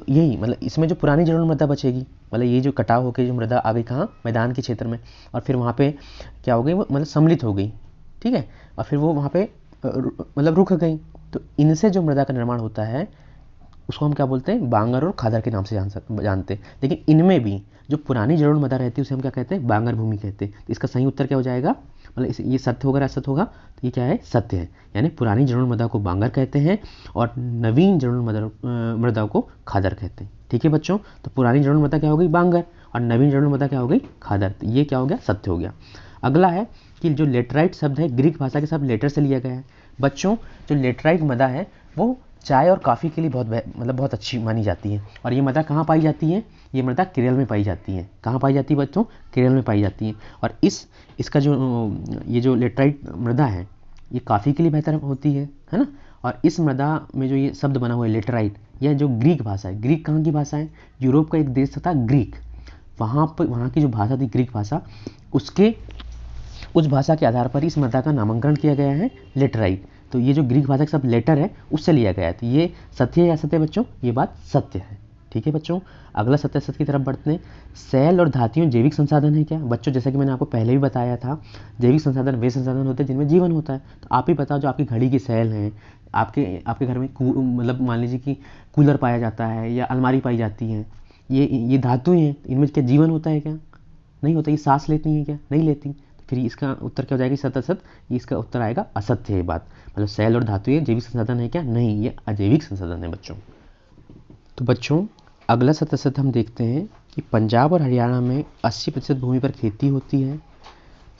यही मतलब इसमें जो पुरानी जलोढ़ मृदा बचेगी, मतलब ये जो कटाव होकर जो मृदा आ गई कहाँ, मैदान के क्षेत्र में, और फिर वहाँ पे क्या हो गई, वो मतलब सम्मिलित हो गई। ठीक है, और फिर वो वहाँ पे मतलब रुक गई। तो इनसे जो मृदा का निर्माण होता है उसको हम क्या बोलते हैं, बांगर और खादर के नाम से जानते हैं। लेकिन इनमें भी जो पुरानी जलोढ़ मृदा रहती है उसे हम क्या कहते हैं, बांगर भूमि कहते हैं। तो इसका सही उत्तर क्या हो जाएगा, मतलब ये सत्य होगा, असत्य होगा, तो ये क्या है, सत्य है। यानी पुरानी जलोढ़ मृदा को बांगर कहते हैं और नवीन जलोढ़ मृदा को खादर कहते हैं। ठीक है बच्चों, तो पुरानी जलोढ़ मृदा क्या हो गई, बांगर, और नवीन जलोढ़ मृदा क्या हो गई, खादर। तो ये क्या हो गया, सत्य हो गया। अगला है कि जो लेटराइट शब्द है ग्रीक भाषा के शब्द लेटर से लिया गया है। बच्चों जो लेटराइट मृदा है वो चाय और काफ़ी के लिए बहुत अच्छी मानी जाती है। और ये मृदा कहाँ पाई जाती है, ये मृदा केरल में पाई जाती है। कहाँ पाई जाती है बच्चों, केरल में पाई जाती है। और इसका जो ये जो लेटराइट मृदा है ये काफ़ी के लिए बेहतर होती है ना। और इस मृदा में जो ये शब्द बना हुआ है लेटराइट, यह जो ग्रीक भाषा है, ग्रीक कहाँ की भाषा है, यूरोप का एक देश था ग्रीक, वहाँ की जो भाषा थी ग्रीक भाषा, उस भाषा के आधार पर इस मृदा का नामकरण किया गया है लेटराइट। तो ये जो ग्रीक भाषा का शब्द लेटर है उससे लिया गया है। तो ये सत्य है या असत्य है बच्चों, ये बात सत्य है। ठीक है बच्चों, अगला सत्य असत्य की तरफ बढ़ते हैं। सेल और धातुएं जैविक संसाधन है क्या। बच्चों जैसा कि मैंने आपको पहले भी बताया था, जैविक संसाधन वे संसाधन होते हैं जिनमें जीवन होता है। तो आप ही बताओ, जो आपकी घड़ी की सेल हैं, आपके घर में मतलब मान लीजिए कि कूलर पाया जाता है या अलमारी पाई जाती है, ये धातुएं हैं, इनमें क्या जीवन होता है क्या, नहीं होता। ये सांस लेती हैं क्या, नहीं लेती। फिर इसका उत्तर क्या हो जाएगा, सत्य असत्य, इसका उत्तर आएगा असत्य है बात। मतलब सेल और धातुएं जैविक संसाधन है क्या, नहीं, ये अजैविक संसाधन है बच्चों। तो बच्चों अगला सत्य असत्य हम देखते हैं कि पंजाब और हरियाणा में 80% भूमि पर खेती होती है।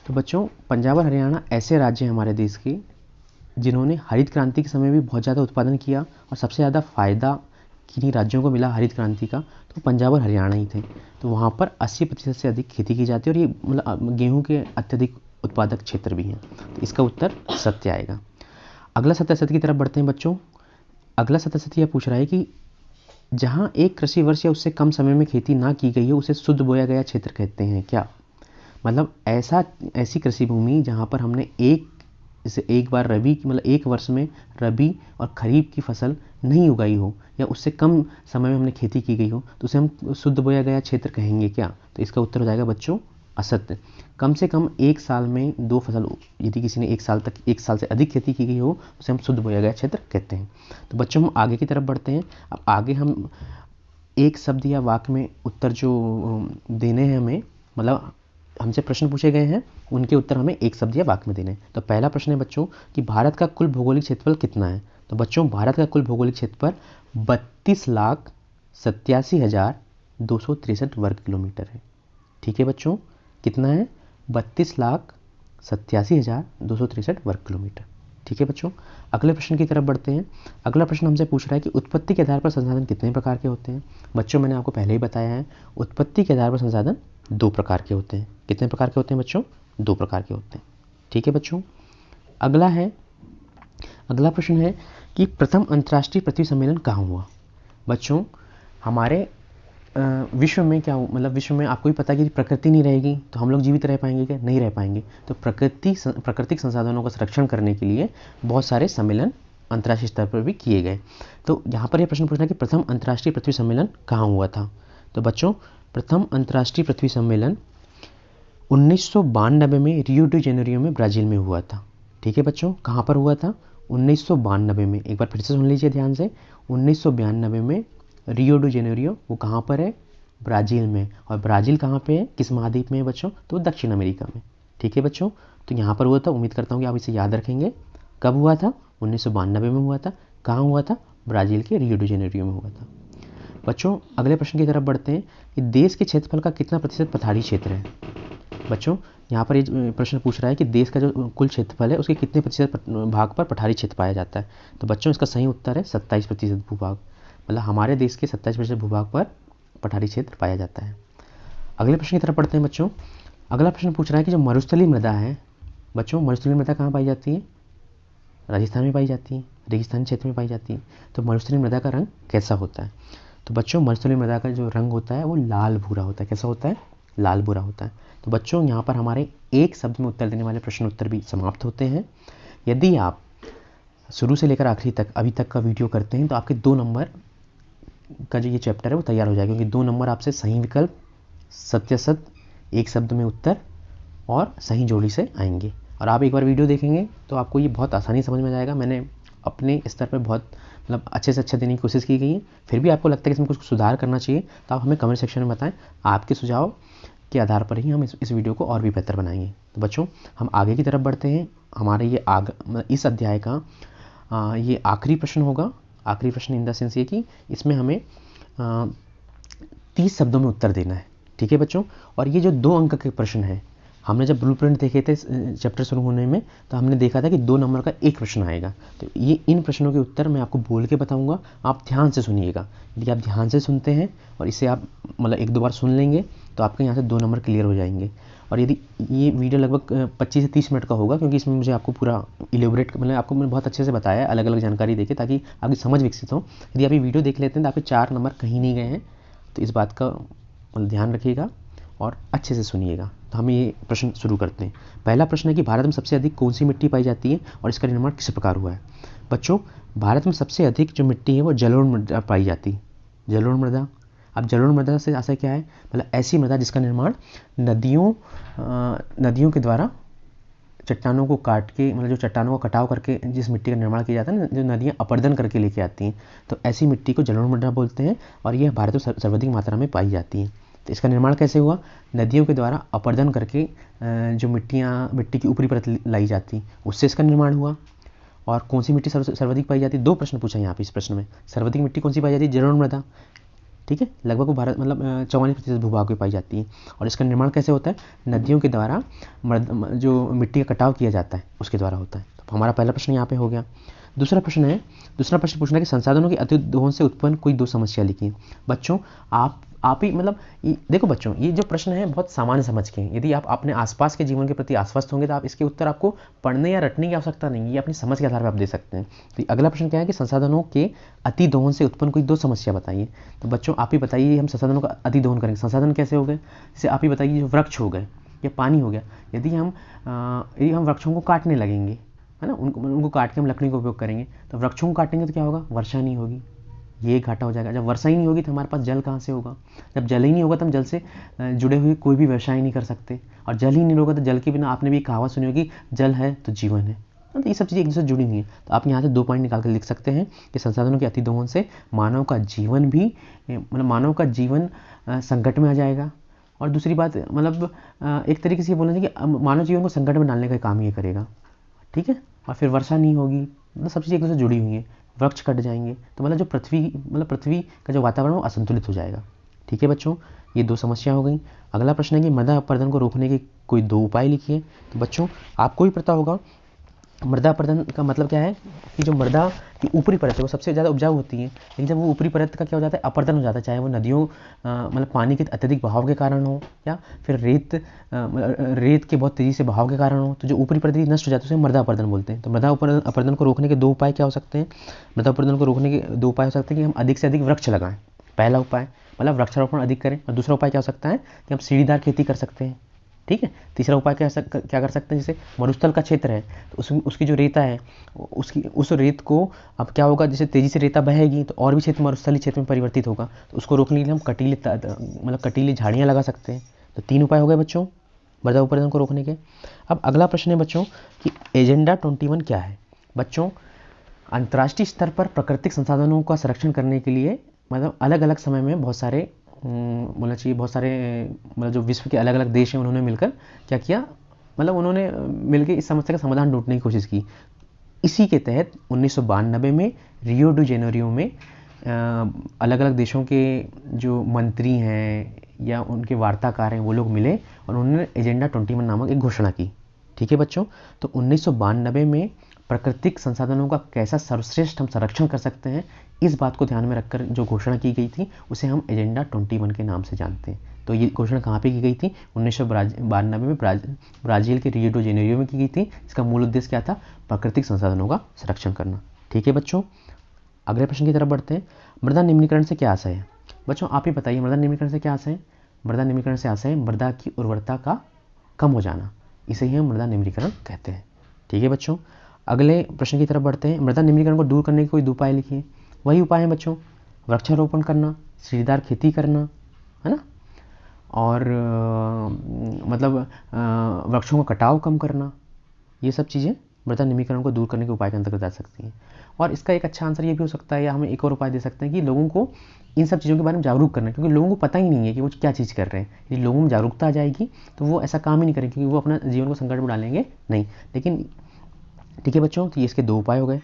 तो बच्चों पंजाब और हरियाणा ऐसे राज्य हैं हमारे देश के जिन्होंने हरित क्रांति के समय भी बहुत ज़्यादा उत्पादन किया, और सबसे ज़्यादा फायदा किन्हीं राज्यों को मिला हरित क्रांति का, तो पंजाब और हरियाणा ही थे। तो वहाँ पर 80% से अधिक खेती की जाती है, और ये मतलब गेहूँ के अत्यधिक उत्पादक क्षेत्र भी हैं। तो इसका उत्तर सत्य आएगा। अगला सत्य असत्य की तरफ बढ़ते हैं बच्चों। अगला सत्य असत्य यह पूछ रहा है कि जहाँ एक कृषि वर्ष या उससे कम समय में खेती ना की गई हो उसे शुद्ध बोया गया क्षेत्र कहते हैं क्या। मतलब ऐसी कृषि भूमि जहाँ पर हमने जैसे एक बार रबी मतलब एक वर्ष में रबी और खरीफ की फसल नहीं उगाई हो, या उससे कम समय में हमने खेती की गई हो, तो उसे हम शुद्ध बोया गया क्षेत्र कहेंगे क्या। तो इसका उत्तर हो जाएगा बच्चों असत्य। कम से कम एक साल में 2 फसल, यदि किसी ने एक साल से अधिक खेती की गई हो उसे हम शुद्ध बोया गया क्षेत्र कहते हैं। तो बच्चों हम आगे की तरफ बढ़ते हैं। अब आगे हम एक शब्द या वाक्य में उत्तर जो देने हैं हमें, मतलब हमसे प्रश्न पूछे गए हैं उनके उत्तर हमें एक शब्द या वाक्य में देने हैं। तो पहला प्रश्न है बच्चों कि भारत का कुल भौगोलिक क्षेत्रफल कितना है। तो बच्चों भारत का कुल भौगोलिक क्षेत्रफल 32,87,263 वर्ग किलोमीटर है। ठीक है बच्चों, कितना है, 32,87,263 वर्ग किलोमीटर। ठीक है बच्चों, अगले प्रश्न की तरफ बढ़ते हैं। अगला प्रश्न हमसे पूछ रहा है कि उत्पत्ति के आधार पर संसाधन कितने प्रकार के होते हैं। बच्चों मैंने आपको पहले ही बताया है, उत्पत्ति के आधार पर संसाधन 2 प्रकार के होते हैं। कितने प्रकार के होते हैं बच्चों, 2 प्रकार के होते हैं। ठीक है बच्चों, अगला प्रश्न है कि प्रथम अंतर्राष्ट्रीय पृथ्वी सम्मेलन कहाँ हुआ। बच्चों, हमारे विश्व में क्या मतलब विश्व में आपको भी पता है कि प्रकृति नहीं रहेगी तो हम लोग जीवित रह पाएंगे क्या? नहीं रह पाएंगे। तो प्राकृतिक संसाधनों का संरक्षण करने के लिए बहुत सारे सम्मेलन अंतर्राष्ट्रीय स्तर पर भी किए गए। तो यहाँ पर यह प्रश्न पूछना है कि प्रथम अंतर्राष्ट्रीय पृथ्वी सम्मेलन कहाँ हुआ था। तो बच्चों, प्रथम अंतर्राष्ट्रीय पृथ्वी सम्मेलन 1992 में रियो डी जेनेरियो में ब्राज़ील में हुआ था। ठीक है बच्चों, कहाँ पर हुआ था? 1992 में। एक बार फिर से सुन लीजिए ध्यान से। 1992 में रियो डी जेनेरियो, वो कहाँ पर है? ब्राज़ील में। और ब्राज़ील कहाँ पे है? किस महाद्वीप में है बच्चों? तो दक्षिण अमेरिका में। ठीक है बच्चों, तो यहाँ पर हुआ था। उम्मीद करता हूँ कि आप इसे याद रखेंगे। कब हुआ था? 1992 में हुआ था। कहाँ हुआ था? ब्राज़ील के रियो डी जेनेरियो में हुआ था। बच्चों, अगले प्रश्न की तरफ बढ़ते हैं कि देश के क्षेत्रफल का कितना प्रतिशत पठारी क्षेत्र है। बच्चों, यहाँ पर ये प्रश्न पूछ रहा है कि देश का जो कुल क्षेत्रफल है उसके कितने प्रतिशत भाग पर पठारी क्षेत्र पाया जाता है। तो बच्चों, इसका सही उत्तर है 27% भूभाग। मतलब हमारे देश के 27% भूभाग पर पठारी क्षेत्र पाया जाता है। अगले प्रश्न की तरफ पढ़ते हैं बच्चों। अगला प्रश्न पूछ रहा है कि जो मरुस्थलीय मृदा है, बच्चों मरुस्थलीय मृदा कहाँ पाई जाती है? राजस्थान में पाई जाती है, रेगिस्तानी क्षेत्र में पाई जाती है। तो मरुस्थलीय मृदा का रंग कैसा होता है? तो बच्चों, मरुस्थलीय मृदा का जो रंग होता है वो लाल भूरा होता है। कैसा होता है? लाल भूरा होता है। तो बच्चों, यहाँ पर हमारे एक शब्द में उत्तर देने वाले प्रश्न उत्तर भी समाप्त होते हैं। यदि आप शुरू से लेकर आखिरी तक अभी तक का वीडियो करते हैं तो आपके 2 नंबर का जो ये चैप्टर है वो तैयार हो जाएगा, क्योंकि 2 नंबर आपसे सही विकल्प, सत्य एक शब्द में उत्तर और सही जोड़ी से आएंगे। और आप एक बार वीडियो देखेंगे तो आपको ये बहुत आसानी समझ में जाएगा। मैंने अपने स्तर पर बहुत मतलब अच्छे से अच्छा देने की कोशिश की गई है। फिर भी आपको लगता है कि इसमें कुछ सुधार करना चाहिए तो आप हमें कमेंट सेक्शन में बताएं। आपके सुझाव के आधार पर ही हम इस वीडियो को और भी बेहतर बनाएंगे। तो बच्चों, हम आगे की तरफ बढ़ते हैं। हमारे ये इस अध्याय का ये आखिरी प्रश्न होगा। आखिरी प्रश्न इन द सेंस ये कि इसमें हमें 30 शब्दों में उत्तर देना है। ठीक है बच्चों, और ये जो 2 अंक के प्रश्न हैं, हमने जब ब्लूप्रिंट देखे थे चैप्टर शुरू होने में तो हमने देखा था कि 2 नंबर का एक प्रश्न आएगा। तो ये इन प्रश्नों के उत्तर मैं आपको बोल के बताऊंगा, आप ध्यान से सुनिएगा। यदि आप ध्यान से सुनते हैं और इसे आप मतलब 1-2 बार सुन लेंगे तो आपके यहाँ से 2 नंबर क्लियर हो जाएंगे। और यदि ये वीडियो लगभग 25 से 30 मिनट का होगा, क्योंकि इसमें मुझे आपको पूरा इलेबोरेट मतलब आपको मैंने बहुत अच्छे से बताया है, अलग अलग जानकारी देके, ताकि आपकी समझ विकसित हो। यदि आप ये वीडियो देख लेते हैं तो आपके 4 नंबर कहीं नहीं गए हैं। तो इस बात का मतलब ध्यान रखिएगा और अच्छे से सुनिएगा। तो हम ये प्रश्न शुरू करते हैं। पहला प्रश्न है कि भारत में सबसे अधिक कौन सी मिट्टी पाई जाती है और इसका निर्माण किस प्रकार हुआ है। बच्चों, भारत में सबसे अधिक जो मिट्टी है वो जलोढ़ मृदा पाई जाती है। जलोढ़ मृदा। अब जलोढ़ मृदा से ऐसा क्या है, मतलब ऐसी मृदा जिसका निर्माण नदियों के द्वारा चट्टानों को काट के, मतलब जो चट्टानों का कटाव करके जिस मिट्टी का निर्माण किया जाता है ना, जो नदियाँ अपरदन करके लेके आती हैं, तो ऐसी मिट्टी को जलोढ़ मृदा बोलते हैं। और यह भारत में सर्वाधिक मात्रा में पाई जाती है। तो इसका निर्माण कैसे हुआ? नदियों के द्वारा अपरदन करके जो मिट्टी की ऊपरी परत लाई जाती, उससे इसका निर्माण हुआ। और कौन सी मिट्टी सर्वाधिक पाई जाती है? 2 प्रश्न पूछा यहाँ पे इस प्रश्न में। सर्वाधिक मिट्टी कौन सी पाई जाती है? जलोढ़ मृदा। ठीक है, लगभग वो भारत मतलब 44% भूभाग में पाई जाती है। और इसका निर्माण कैसे होता है? नदियों के द्वारा जो मिट्टी का कटाव किया जाता है उसके द्वारा होता है। तो हमारा पहला प्रश्न यहाँ पे हो गया। दूसरा प्रश्न पूछना है कि संसाधनों के अतिदोहन से उत्पन्न कोई 2 समस्या लिखी। बच्चों, आप ही मतलब देखो बच्चों, ये जो प्रश्न है बहुत सामान्य समझ के हैं। यदि आप अपने आसपास के जीवन के प्रति आश्वस्त होंगे तो आप इसके उत्तर आपको पढ़ने या रटने की आवश्यकता नहीं है, ये अपनी समझ के आधार पर आप दे सकते हैं। तो अगला प्रश्न क्या है कि संसाधनों के अतिदोहन से उत्पन्न कोई 2 समस्या बताइए। तो बच्चों, आप ही बताइए, हम संसाधनों का अतिदोहन करेंगे, संसाधन कैसे हो गए? जैसे आप ही बताइए, जो वृक्ष हो गए या पानी हो गया, यदि हम वृक्षों को काटने लगेंगे, है ना, उनको काट के हम लकड़ी का उपयोग करेंगे, तो वृक्षों को काटेंगे तो क्या होगा? वर्षा नहीं होगी, ये एक घाटा हो जाएगा। जब वर्षा ही नहीं होगी तो हमारे पास जल कहाँ से होगा? जब जल ही नहीं होगा तो हम जल से जुड़े हुए कोई भी व्यवसाय नहीं कर सकते। और जल ही नहीं होगा तो जल के बिना, आपने भी कहावत सुनी होगी, जल है तो जीवन है। तो ये सब चीज़ें एक दूसरे से जुड़ी हुई हैं। तो आप यहाँ से 2 पॉइंट निकाल कर लिख सकते हैं कि संसाधनों के अतिदोहन से मानव का जीवन भी मतलब मानव का जीवन संकट में आ जाएगा। और दूसरी बात मतलब एक तरीके से ये बोलना चाहिए कि मानव जीवन को संकट में डालने का काम ये करेगा। ठीक है, और फिर वर्षा नहीं होगी, मतलब सब चीज़ें एक दूसरे से जुड़ी हुई हैं। वृक्ष कट जाएंगे तो मतलब जो पृथ्वी का जो वातावरण वो असंतुलित हो जाएगा। ठीक है बच्चों, ये 2 समस्या हो गई। अगला प्रश्न है कि मृदा अपरदन को रोकने के कोई 2 उपाय लिखिए। तो बच्चों, आपको भी पता होगा मृदा अपरदन का मतलब क्या है कि जो मृदा की ऊपरी परत है वो सबसे ज़्यादा उपजाऊ होती है, लेकिन जब वो ऊपरी परत का क्या हो जाता है, अपरदन हो जाता है, चाहे वो नदियों मतलब पानी के अत्यधिक बहाव के कारण हो या फिर रेत के बहुत तेज़ी से बहाव के कारण हो, तो जो ऊपरी परत नष्ट हो जाती है उसे मृदा अपरदन बोलते हैं। तो मृदा अपरदन को रोकने के दो उपाय क्या हो सकते हैं? मृदा अपरदन को रोकने के दो उपाय हो सकते हैं कि हम अधिक से अधिक वृक्ष लगाएं, पहला उपाय, मतलब वृक्षारोपण अधिक करें। और दूसरा उपाय क्या हो सकता है कि हम सीढ़ीदार खेती कर सकते हैं, ठीक है। तीसरा उपाय क्या कर सकते हैं, जैसे मरुस्थल का क्षेत्र है तो उसकी जो रेता है उस रेत को, अब क्या होगा, जैसे तेजी से रेता बहेगी तो और भी क्षेत्र मरुस्थलीय क्षेत्र में परिवर्तित होगा, तो उसको रोकने के लिए हम कटीली झाड़ियाँ लगा सकते हैं। तो 3 उपाय हो गए बच्चों मृदा अपरदन को रोकने के। अब अगला प्रश्न है बच्चों कि एजेंडा 21 क्या है? बच्चों, अंतर्राष्ट्रीय स्तर पर प्राकृतिक संसाधनों का संरक्षण करने के लिए मतलब अलग अलग समय में बहुत सारे बोलना चाहिए बहुत सारे मतलब जो विश्व के अलग अलग देश हैं उन्होंने मिलकर क्या किया, मतलब उन्होंने मिलकर इस समस्या का समाधान ढूंढने की कोशिश की। इसी के तहत 1992 में रियो डी जेनेरियो में अलग अलग देशों के जो मंत्री हैं या उनके वार्ताकार हैं वो लोग मिले और उन्होंने एजेंडा 21 नामक एक घोषणा की, ठीक है बच्चों। तो 1992 में प्राकृतिक संसाधनों का कैसा सर्वश्रेष्ठ हम संरक्षण कर सकते हैं, इस बात को ध्यान में रखकर जो घोषणा की गई थी उसे हम एजेंडा 21 के नाम से जानते हैं। तो ये घोषणा कहाँ पे की गई थी? 1992 में ब्राज़ील के रियो डी जेनेरियो में की गई थी। इसका मूल उद्देश्य क्या था? प्राकृतिक संसाधनों का संरक्षण करना, ठीक है बच्चों। अगले प्रश्न की तरफ बढ़ते हैं। मृदा निम्नीकरण से क्या आशय है? बच्चों आप ही बताइए, मृदा निम्नीकरण से क्या आशय है? मृदा निम्नीकरण से आशय है मृदा की उर्वरता का कम हो जाना, इसे ही हम मृदा निम्नीकरण कहते हैं, ठीक है बच्चों। अगले प्रश्न की तरफ बढ़ते हैं। मृदा निम्नीकरण को दूर करने के कोई 2 उपाय लिखिए। वही उपाय है बच्चों, वृक्षारोपण करना, सीढ़ीदार खेती करना, है ना, और वृक्षों का कटाव कम करना, ये सब चीज़ें मृदा निम्नीकरण को दूर करने के उपाय के अंतर्गत आ सकती हैं। और इसका एक अच्छा आंसर ये भी हो सकता है, या हमें एक और उपाय दे सकते हैं कि लोगों को इन सब चीज़ों के बारे में जागरूक करना, क्योंकि लोगों को पता ही नहीं है कि वो क्या चीज़ कर रहे हैं। यदि लोगों में जागरूकता आ जाएगी तो वो ऐसा काम ही नहीं करेंगे, क्योंकि वो अपना जीवन को संकट में डालेंगे नहीं। लेकिन ठीक है बच्चों, तो ये इसके 2 उपाय हो गए।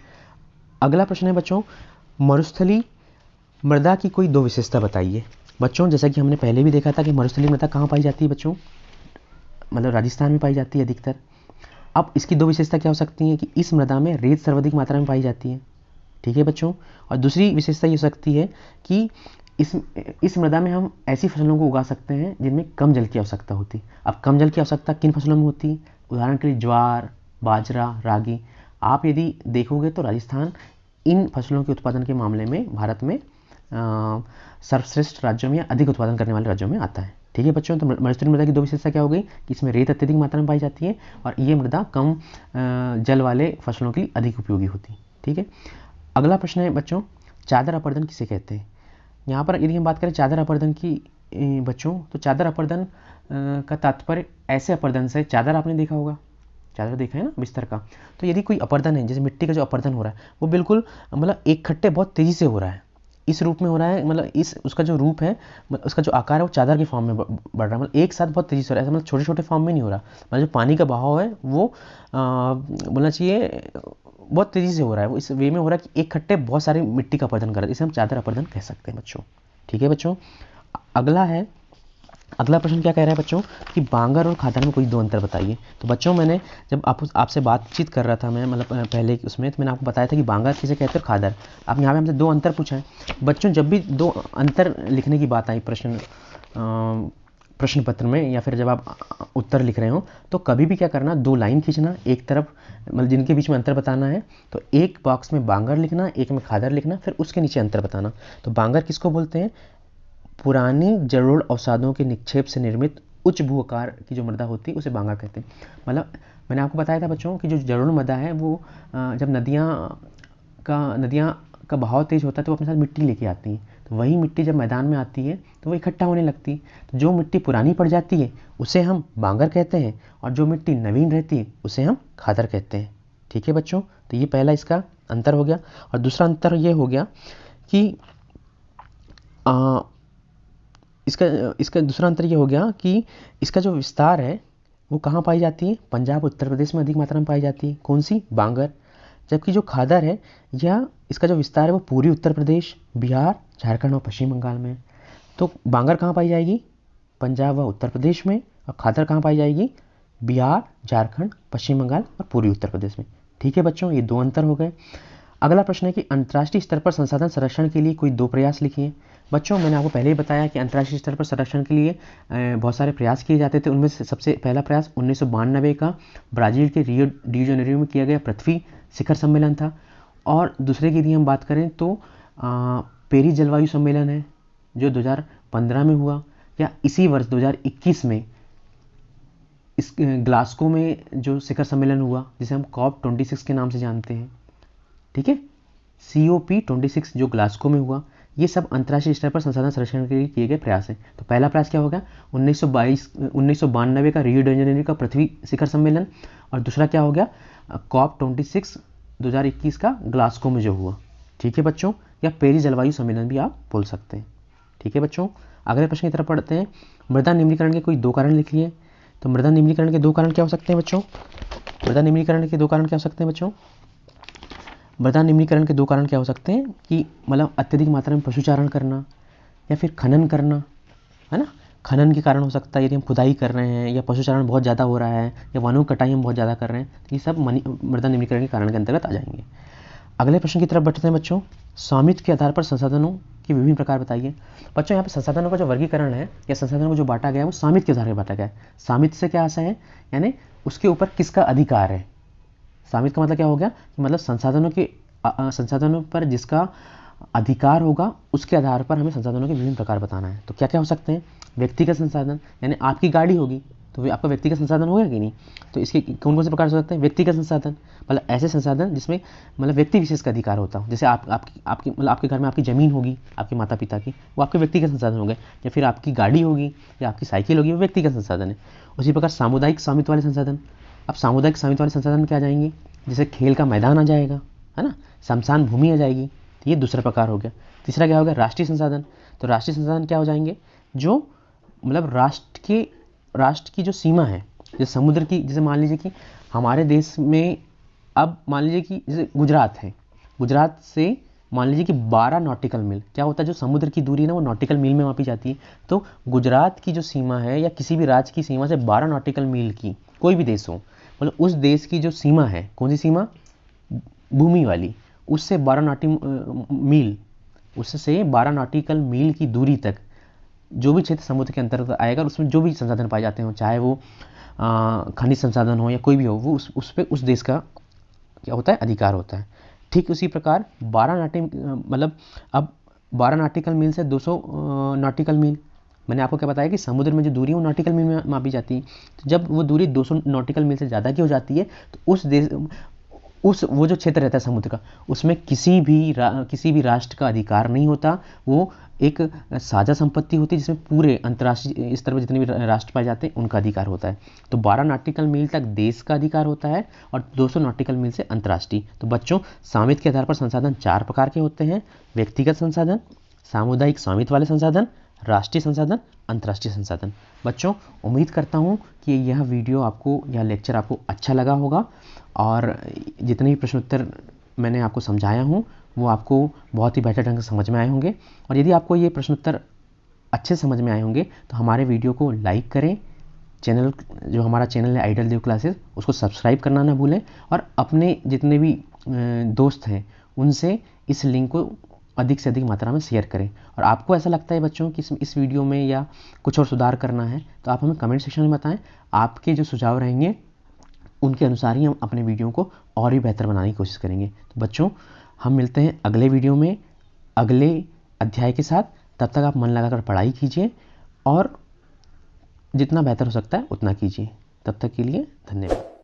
अगला प्रश्न है बच्चों, मरुस्थलीय मृदा की कोई 2 विशेषता बताइए। बच्चों जैसा कि हमने पहले भी देखा था कि मरुस्थलीय मृदा कहाँ पाई जाती है बच्चों, मतलब राजस्थान में पाई जाती है अधिकतर। अब इसकी 2 विशेषता क्या हो सकती हैं कि इस मृदा में रेत सर्वाधिक मात्रा में पाई जाती है, ठीक है बच्चों। और दूसरी विशेषता ये हो सकती है कि इस मृदा में हम ऐसी फसलों को उगा सकते हैं जिनमें कम जल की आवश्यकता होती है। अब कम जल की आवश्यकता किन फसलों में होती है? उदाहरण के लिए ज्वार, बाजरा, रागी। आप यदि देखोगे तो राजस्थान इन फसलों के उत्पादन के मामले में भारत में सर्वश्रेष्ठ राज्यों में या अधिक उत्पादन करने वाले राज्यों में आता है, ठीक है बच्चों। तो मरुस्थलीय मृदा की 2 विशेषता क्या हो गई कि इसमें रेत अत्यधिक मात्रा में पाई जाती है और ये मृदा कम जल वाले फसलों के लिए अधिक उपयोगी होती है, ठीक है। अगला प्रश्न है बच्चों, चादर अपरदन किसे कहते हैं? यहाँ पर यदि हम बात करें चादर अपरदन की बच्चों, तो चादर अपरदन का तात्पर्य ऐसे अपरदन से, चादर आपने देखा होगा, चादर देखा है ना बिस्तर का, तो यदि कोई अपरदन है, जैसे मिट्टी का जो अपरदन हो रहा है वो बिल्कुल मतलब एक खट्टे बहुत तेज़ी से हो रहा है, इस रूप में हो रहा है, मतलब उसका जो रूप है, उसका जो आकार है वो चादर के फॉर्म में बढ़ रहा है, मतलब एक साथ बहुत तेज़ी से हो रहा है, मतलब छोटे छोटे फॉर्म में नहीं हो रहा, मतलब जो पानी का बहाव है वो बोलना चाहिए बहुत तेज़ी से हो रहा है, वो इस वे में हो रहा है कि एक खट्टे बहुत सारी मिट्टी का अपरदन कर रहा है, इसे हम चादर अपरदन कह सकते हैं बच्चों, ठीक है बच्चों। अगला प्रश्न क्या कह रहा है बच्चों कि बांगर और खादर में कोई 2 अंतर बताइए। तो बच्चों मैंने जब आपसे बातचीत कर रहा था, मैं मतलब पहले उसमें, तो मैंने आपको बताया था कि बांगर किसे कहते हैं, खादर। अब यहाँ पे हमसे 2 अंतर पूछा है बच्चों। जब भी 2 अंतर लिखने की बात आई प्रश्न पत्र में या फिर जब आप उत्तर लिख रहे हो, तो कभी भी क्या करना, 2 लाइन खींचना, एक तरफ मतलब जिनके बीच में अंतर बताना है, तो एक बॉक्स में बांगर लिखना, एक में खादर लिखना, फिर उसके नीचे अंतर बताना। तो बांगर किसको बोलते हैं? पुरानी जलोढ़ अवसादों के निक्षेप से निर्मित उच्च भू आकार की जो मृदा होती है उसे बांगर कहते हैं। मतलब मैंने आपको बताया था बच्चों कि जो जलोढ़ मृदा है वो जब नदियाँ का बहाव तेज होता है तो वो अपने साथ मिट्टी लेके आती हैं, तो वही मिट्टी जब मैदान में आती है तो वो इकट्ठा होने लगती है। तो जो मिट्टी पुरानी पड़ जाती है उसे हम बांगर कहते हैं और जो मिट्टी नवीन रहती है उसे हम खादर कहते हैं, ठीक है बच्चों। तो ये पहला इसका अंतर हो गया। और दूसरा अंतर ये हो गया कि इसका दूसरा अंतर ये हो गया कि इसका जो विस्तार है वो कहाँ पाई जाती है? पंजाब उत्तर प्रदेश में अधिक मात्रा में पाई जाती है, कौन सी? बांगर। जबकि जो खादर है या इसका जो विस्तार है वो पूर्वी उत्तर प्रदेश, बिहार, झारखंड और पश्चिम बंगाल में। तो बांगर कहाँ पाई जाएगी? पंजाब व उत्तर प्रदेश में। और खादर कहाँ पाई जाएगी? बिहार, झारखंड, पश्चिम बंगाल और पूर्वी उत्तर प्रदेश में, ठीक है बच्चों, ये 2 अंतर हो गए। अगला प्रश्न है कि अंतर्राष्ट्रीय स्तर पर संसाधन संरक्षण के लिए कोई 2 प्रयास लिखिए। बच्चों मैंने आपको पहले ही बताया कि अंतर्राष्ट्रीय स्तर पर संरक्षण के लिए बहुत सारे प्रयास किए जाते थे। उनमें से सबसे पहला प्रयास 1992 का ब्राज़ील के रियो डी जेनेरियो में किया गया पृथ्वी शिखर सम्मेलन था। और दूसरे की यदि हम बात करें तो पेरिस जलवायु सम्मेलन है जो 2015 में हुआ, या इसी वर्ष 2021 में इस ग्लासगो में जो शिखर सम्मेलन हुआ जिसे हम COP26 के नाम से जानते हैं। ठीक है, COP26 जो ग्लासगो में हुआ, ये सब अंतर्राष्ट्रीय स्तर पर संसाधन संरक्षण के लिए किए गए प्रयास हैं। तो पहला प्रयास क्या होगा, 1992 का रियो डी जेनेरियो का पृथ्वी शिखर सम्मेलन, और दूसरा क्या हो गया COP26 2021 का ग्लासगो में जो हुआ। ठीक है बच्चों, या पेरिस जलवायु सम्मेलन भी आप बोल सकते हैं। ठीक है बच्चों, अगले प्रश्न की तरफ पढ़ते हैं। मृदा निम्नीकरण के कोई 2 कारण लिखिए। तो मृदा निम्नीकरण के 2 कारण क्या हो सकते हैं बच्चों? मृदा निम्नीकरण के 2 कारण क्या हो सकते हैं बच्चों? मृदा निम्नीकरण के 2 कारण क्या हो सकते हैं कि मतलब अत्यधिक मात्रा में पशुचारण करना या फिर खनन करना, है ना। खनन के कारण हो सकता है, यदि हम खुदाई कर रहे हैं या पशुचारण बहुत ज़्यादा हो रहा है या वनों की कटाई हम बहुत ज़्यादा कर रहे हैं, तो ये सब मृदा निम्नीकरण के कारण के अंतर्गत आ जाएंगे। अगले प्रश्न की तरफ बढ़ते हैं बच्चों। स्वामित्व के आधार पर संसाधनों के विभिन्न प्रकार बताइए। बच्चों यहाँ पर संसाधनों का जो वर्गीकरण है या संसाधनों को जो बांटा गया है वो स्वामित्व के आधार पर बांटा गया है। स्वामित्व से क्या आशा है, यानी उसके ऊपर किसका अधिकार है। स्वामित्व का मतलब क्या हो गया, मतलब संसाधनों पर जिसका अधिकार होगा उसके आधार पर हमें संसाधनों के विभिन्न प्रकार बताना है। तो क्या क्या हो सकते हैं? व्यक्तिगत संसाधन, यानी आपकी गाड़ी होगी तो आपका व्यक्तिगत संसाधन होगा कि नहीं, तो इसके कौन कौन से प्रकार हो सकते हैं? व्यक्तिगत संसाधन मतलब ऐसे संसाधन जिसमें मतलब व्यक्ति विशेष का अधिकार होता हो। जैसे आपके घर में आपकी ज़मीन होगी आपके माता पिता की, वो आपके व्यक्तिगत संसाधन हो गए, या फिर आपकी गाड़ी होगी या आपकी साइकिल होगी, वो व्यक्तिगत संसाधन है। उसी प्रकार सामुदायिक स्वामित्व वाले संसाधन। अब सामुदायिक स्वामित्व वाले संसाधन क्या आ जाएंगे? जैसे खेल का मैदान आ जाएगा, है ना, शमशान भूमि आ जाएगी, तो ये दूसरा प्रकार हो गया। तीसरा क्या हो गया? राष्ट्रीय संसाधन। तो राष्ट्रीय संसाधन क्या हो जाएंगे? जो मतलब राष्ट्र की जो सीमा है, जैसे समुद्र की, जैसे मान लीजिए कि हमारे देश में अब मान लीजिए कि जैसे गुजरात है, गुजरात से मान लीजिए कि 12 नॉटिकल मील क्या होता है, जो समुद्र की दूरी है ना वो नॉटिकल मील में मापी जाती है। तो गुजरात की जो सीमा है या किसी भी राज्य की सीमा से 12 नॉटिकल मील की, कोई भी देश हो, मतलब उस देश की जो सीमा है, कौन सी सीमा? भूमि वाली, उससे 12 नॉटिकल मील की दूरी तक जो भी क्षेत्र समुद्र के अंतर्गत आएगा, उसमें जो भी संसाधन पाए जाते हो, चाहे वो खनिज संसाधन हो या कोई भी हो, वो उस पे उस देश का क्या होता है? अधिकार होता है। ठीक उसी प्रकार 12 नॉटिकल मील से 200 नॉटिकल मील, मैंने आपको क्या बताया कि समुद्र में जो दूरी है वो नॉटिकल मील में मापी जाती है। तो जब वो दूरी 200 नॉटिकल मील से ज़्यादा की हो जाती है तो वो जो क्षेत्र रहता है समुद्र का, उसमें किसी भी राष्ट्र का अधिकार नहीं होता। वो एक साझा संपत्ति होती है जिसमें पूरे अंतर्राष्ट्रीय स्तर पर जितने भी राष्ट्र पाए जाते हैं उनका अधिकार होता है। तो 12 नॉटिकल मील तक देश का अधिकार होता है और 200 नॉटिकल मील से अंतर्राष्ट्रीय। तो बच्चों, स्वामित्व के आधार पर संसाधन 4 प्रकार के होते हैं: व्यक्तिगत संसाधन, सामुदायिक स्वामित्व वाले संसाधन, राष्ट्रीय संसाधन, अंतर्राष्ट्रीय संसाधन। बच्चों, उम्मीद करता हूँ कि यह लेक्चर आपको अच्छा लगा होगा और जितने भी प्रश्नोत्तर मैंने आपको समझाया हूँ वो आपको बहुत ही बेहतर ढंग से समझ में आए होंगे। और यदि आपको ये प्रश्नोत्तर अच्छे समझ में आए होंगे तो हमारे वीडियो को लाइक करें, जो हमारा चैनल है आइडल देव क्लासेस, उसको सब्सक्राइब करना ना भूलें, और अपने जितने भी दोस्त हैं उनसे इस लिंक को अधिक से अधिक मात्रा में शेयर करें। और आपको ऐसा लगता है बच्चों कि इस वीडियो में या कुछ और सुधार करना है तो आप हमें कमेंट सेक्शन में बताएं। आपके जो सुझाव रहेंगे उनके अनुसार ही हम अपने वीडियो को और भी बेहतर बनाने की कोशिश करेंगे। तो बच्चों, हम मिलते हैं अगले वीडियो में अगले अध्याय के साथ। तब तक आप मन लगाकर पढ़ाई कीजिए और जितना बेहतर हो सकता है उतना कीजिए। तब तक के लिए धन्यवाद।